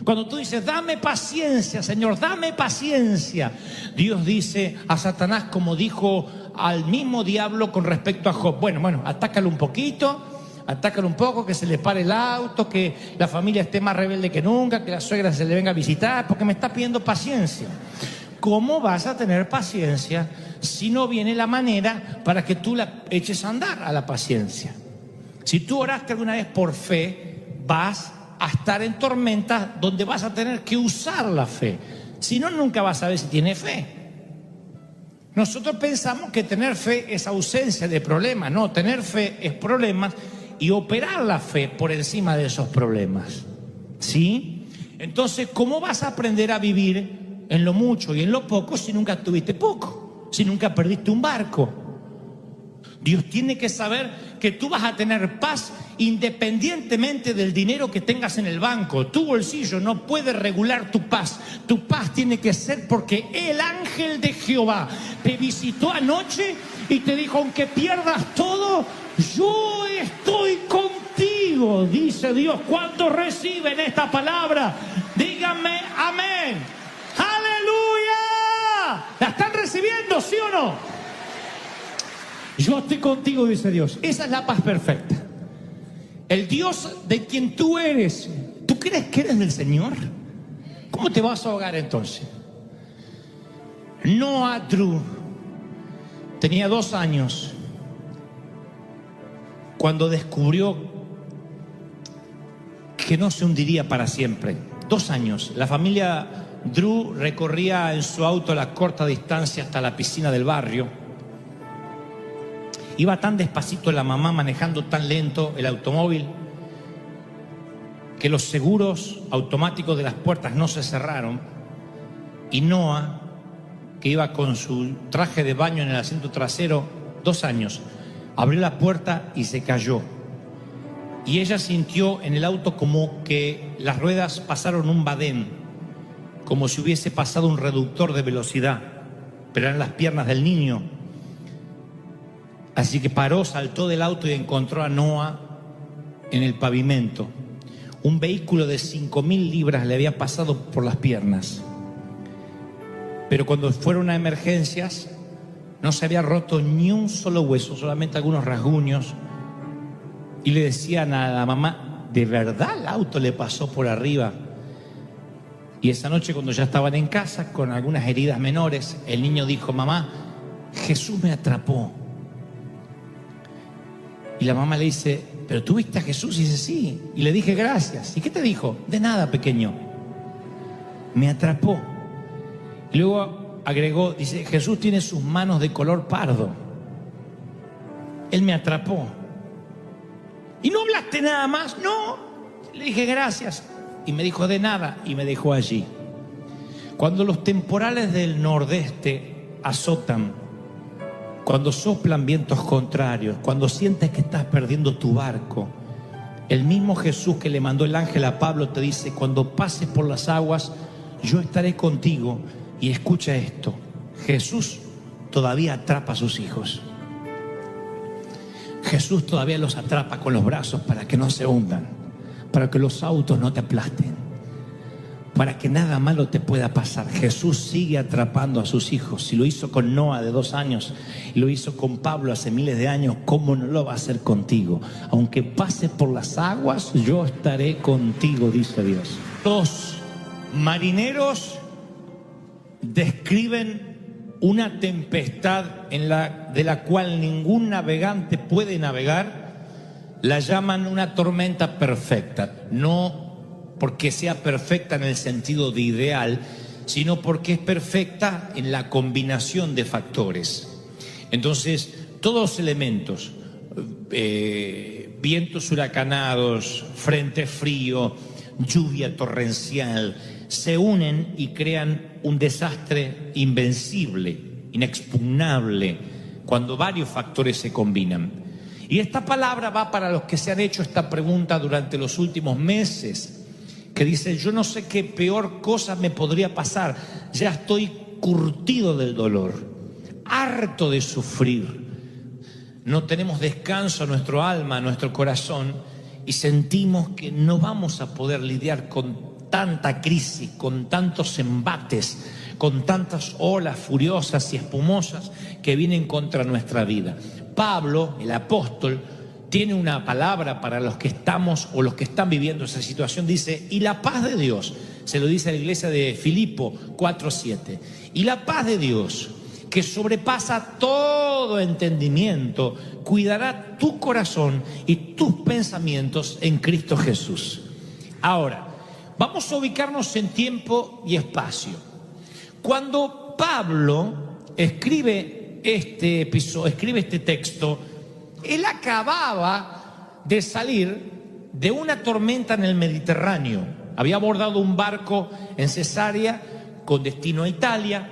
Cuando tú dices, dame paciencia, Señor, dame paciencia, Dios dice a Satanás, como dijo al mismo diablo con respecto a Job, bueno, atácalo un poquito, atácalo un poco, que se le pare el auto, que la familia esté más rebelde que nunca, que la suegra se le venga a visitar, porque me está pidiendo paciencia. ¿Cómo vas a tener paciencia si no viene la manera para que tú la eches a andar a la paciencia? Si tú oraste alguna vez por fe, vas a estar en tormentas donde vas a tener que usar la fe. Si no, nunca vas a ver si tienes fe. Nosotros pensamos que tener fe es ausencia de problemas. No, tener fe es problemas y operar la fe por encima de esos problemas. ¿Sí? Entonces, ¿cómo vas a aprender a vivir en lo mucho y en lo poco si nunca tuviste poco? Si nunca perdiste un barco. Dios tiene que saber que tú vas a tener paz independientemente del dinero que tengas en el banco. Tu bolsillo no puede regular tu paz. Tu paz tiene que ser porque el ángel de Jehová te visitó anoche y te dijo, aunque pierdas todo, yo estoy contigo, dice Dios. ¿Cuántos reciben esta palabra? Díganme amén. ¡Aleluya! ¿La están recibiendo, sí o no? Yo estoy contigo, dice Dios. Esa es la paz perfecta. El Dios de quien tú eres, ¿tú crees que eres del Señor? ¿Cómo te vas a ahogar entonces? Noah Drew tenía 2 años cuando descubrió que no se hundiría para siempre. 2 años. La familia Drew recorría en su auto la corta distancia hasta la piscina del barrio. Iba tan despacito la mamá, manejando tan lento el automóvil, que los seguros automáticos de las puertas no se cerraron. Y Noah, que iba con su traje de baño en el asiento trasero, 2 años, abrió la puerta y se cayó. Y ella sintió en el auto como que las ruedas pasaron un badén, como si hubiese pasado un reductor de velocidad, pero eran las piernas del niño. Así que paró, saltó del auto y encontró a Noah en el pavimento. Un vehículo de 5.000 libras le había pasado por las piernas. Pero cuando fueron a emergencias, no se había roto ni un solo hueso, solamente algunos rasguños. Y le decían a la mamá, ¿de verdad el auto le pasó por arriba? Y esa noche, cuando ya estaban en casa, con algunas heridas menores, el niño dijo, mamá, Jesús me atrapó. Y la mamá le dice, ¿pero tú viste a Jesús? Y dice, sí. Y le dije, gracias. ¿Y qué te dijo? De nada, pequeño. Me atrapó. Y luego agregó, dice, Jesús tiene sus manos de color pardo. Él me atrapó. ¿Y no hablaste nada más? No. Le dije, gracias. Y me dijo, de nada. Y me dejó allí. Cuando los temporales del nordeste azotan, cuando soplan vientos contrarios, cuando sientes que estás perdiendo tu barco, el mismo Jesús que le mandó el ángel a Pablo te dice, cuando pases por las aguas, yo estaré contigo. Y escucha esto, Jesús todavía atrapa a sus hijos. Jesús todavía los atrapa con los brazos para que no se hundan, para que los autos no te aplasten, para que nada malo te pueda pasar. Jesús sigue atrapando a sus hijos. Si lo hizo con Noah de 2 años y lo hizo con Pablo hace miles de años, ¿cómo no lo va a hacer contigo? Aunque pases por las aguas, yo estaré contigo, dice Dios. Los marineros describen una tempestad de la cual ningún navegante puede navegar. La llaman una tormenta perfecta. No porque sea perfecta en el sentido de ideal, sino porque es perfecta en la combinación de factores. Entonces, todos los elementos, vientos huracanados, frente frío, lluvia torrencial, se unen y crean un desastre invencible, inexpugnable, cuando varios factores se combinan. Y esta palabra va para los que se han hecho esta pregunta durante los últimos meses, que dicen: yo no sé qué peor cosa me podría pasar, ya estoy curtido del dolor, harto de sufrir, no tenemos descanso a nuestro alma, a nuestro corazón, y sentimos que no vamos a poder lidiar con tanta crisis, con tantos embates, con tantas olas furiosas y espumosas que vienen contra nuestra vida. Pablo, el apóstol, tiene una palabra para los que estamos o los que están viviendo esa situación. Dice: y la paz de Dios, se lo dice a la iglesia de Filipo 4:7, y la paz de Dios, que sobrepasa todo entendimiento, cuidará tu corazón y tus pensamientos en Cristo Jesús. Ahora, vamos a ubicarnos en tiempo y espacio. Cuando Pablo escribe este texto, él acababa de salir de una tormenta en el Mediterráneo. Había abordado un barco en Cesarea con destino a Italia.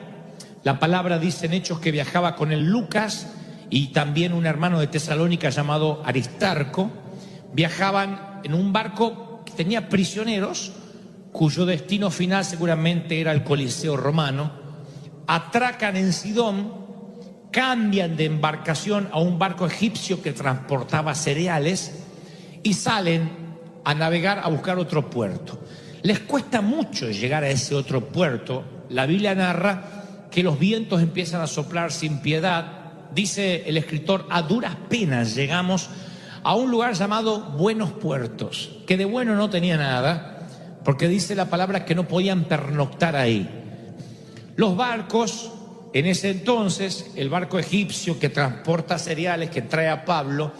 La palabra dice en Hechos que viajaba con él Lucas y también un hermano de Tesalónica llamado Aristarco. Viajaban en un barco que tenía prisioneros, cuyo destino final seguramente era el Coliseo romano. Atracan en Sidón, cambian de embarcación a un barco egipcio que transportaba cereales y salen a navegar a buscar otro puerto. Les cuesta mucho llegar a ese otro puerto. La Biblia narra que los vientos empiezan a soplar sin piedad. Dice el escritor: a duras penas llegamos a un lugar llamado Buenos Puertos, que de bueno no tenía nada, porque dice la palabra que no podían pernoctar ahí. Los barcos, en ese entonces, el barco egipcio que transporta cereales, que trae a Pablo,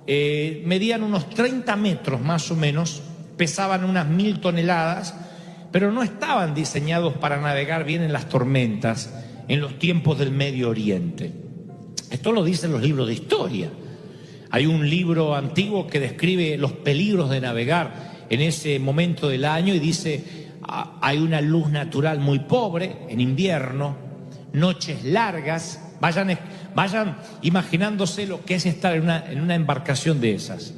medían unos 30 metros más o menos, pesaban unas 1000 toneladas, pero no estaban diseñados para navegar bien en las tormentas en los tiempos del Medio Oriente. Esto lo dicen los libros de historia. Hay un libro antiguo que describe los peligros de navegar en ese momento del año y dice: hay una luz natural muy pobre en invierno, noches largas. Vayan imaginándose lo que es estar en una embarcación de esas.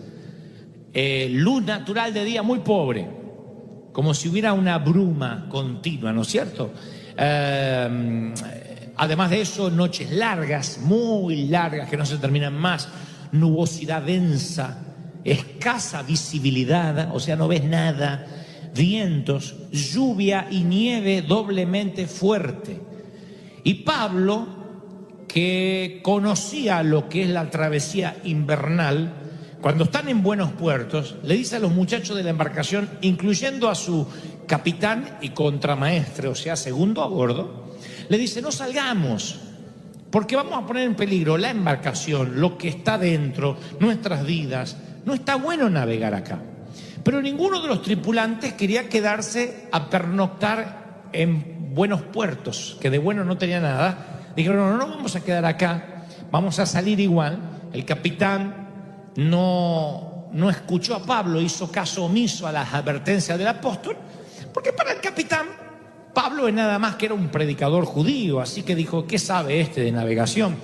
Luz natural de día muy pobre, como si hubiera una bruma continua, ¿no es cierto? Además de eso, noches largas, muy largas, que no se terminan más, nubosidad densa, escasa visibilidad, o sea, no ves nada, vientos, lluvia y nieve doblemente fuerte. Y Pablo, que conocía lo que es la travesía invernal, cuando están en Buenos Puertos, le dice a los muchachos de la embarcación, incluyendo a su capitán y contramaestre, o sea, segundo a bordo, le dice: no salgamos, porque vamos a poner en peligro la embarcación, lo que está dentro, nuestras vidas. No está bueno navegar acá. Pero ninguno de los tripulantes quería quedarse a pernoctar en Buenos Puertos, que de bueno no tenía nada. Dijeron: no vamos a quedar acá, vamos a salir igual. El capitán no escuchó a Pablo, hizo caso omiso a las advertencias del apóstol, porque para el capitán Pablo es nada más que era un predicador judío, así que dijo: ¿qué sabe este de navegación?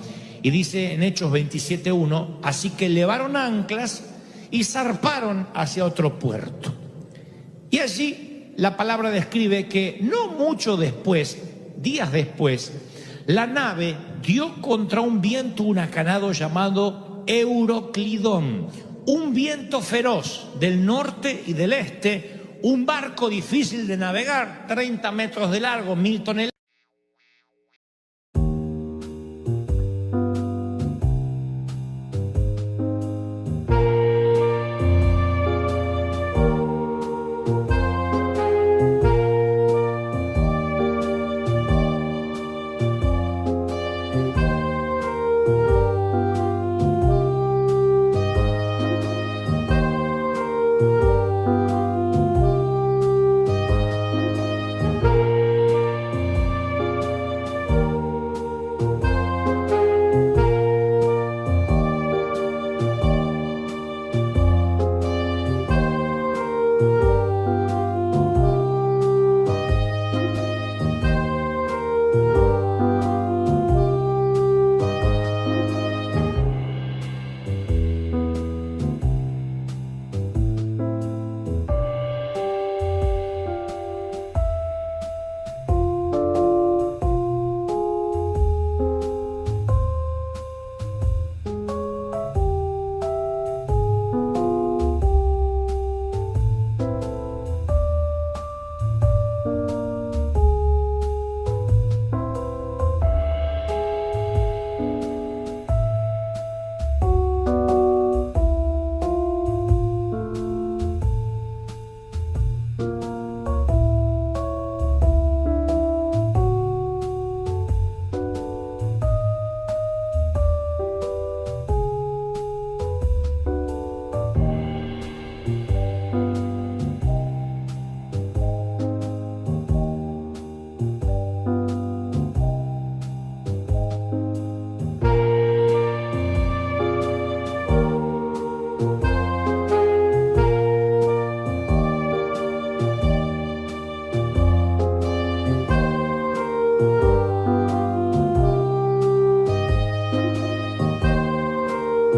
Y dice en Hechos 27:1, así que levaron anclas y zarparon hacia otro puerto. Y allí la palabra describe que no mucho después, días después, la nave dio contra un viento huracanado llamado Euroclidón, un viento feroz del norte y del este, un barco difícil de navegar, 30 metros de largo, 1000 toneladas.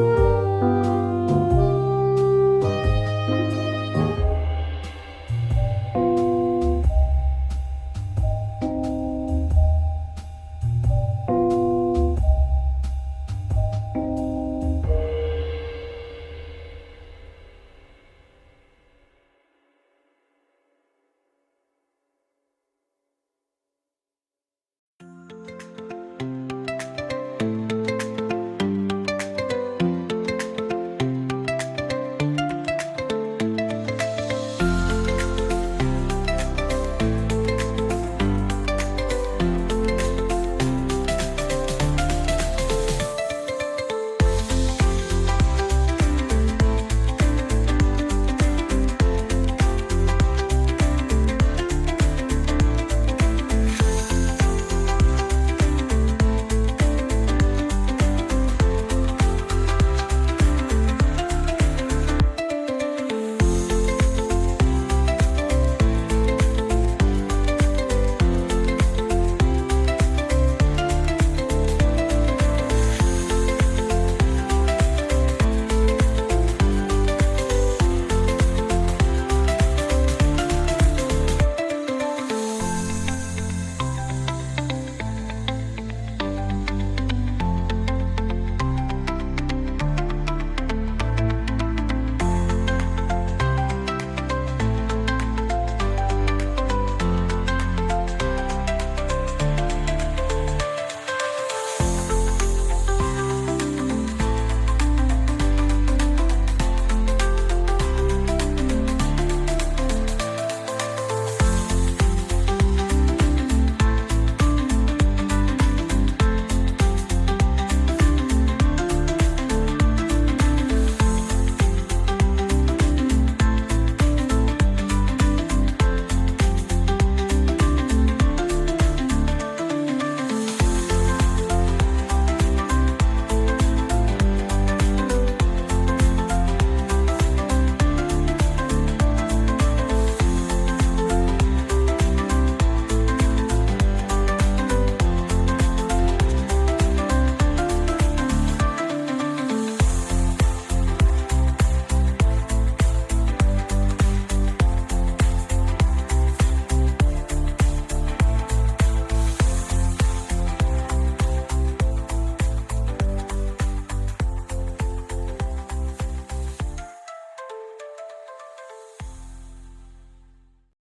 Perú.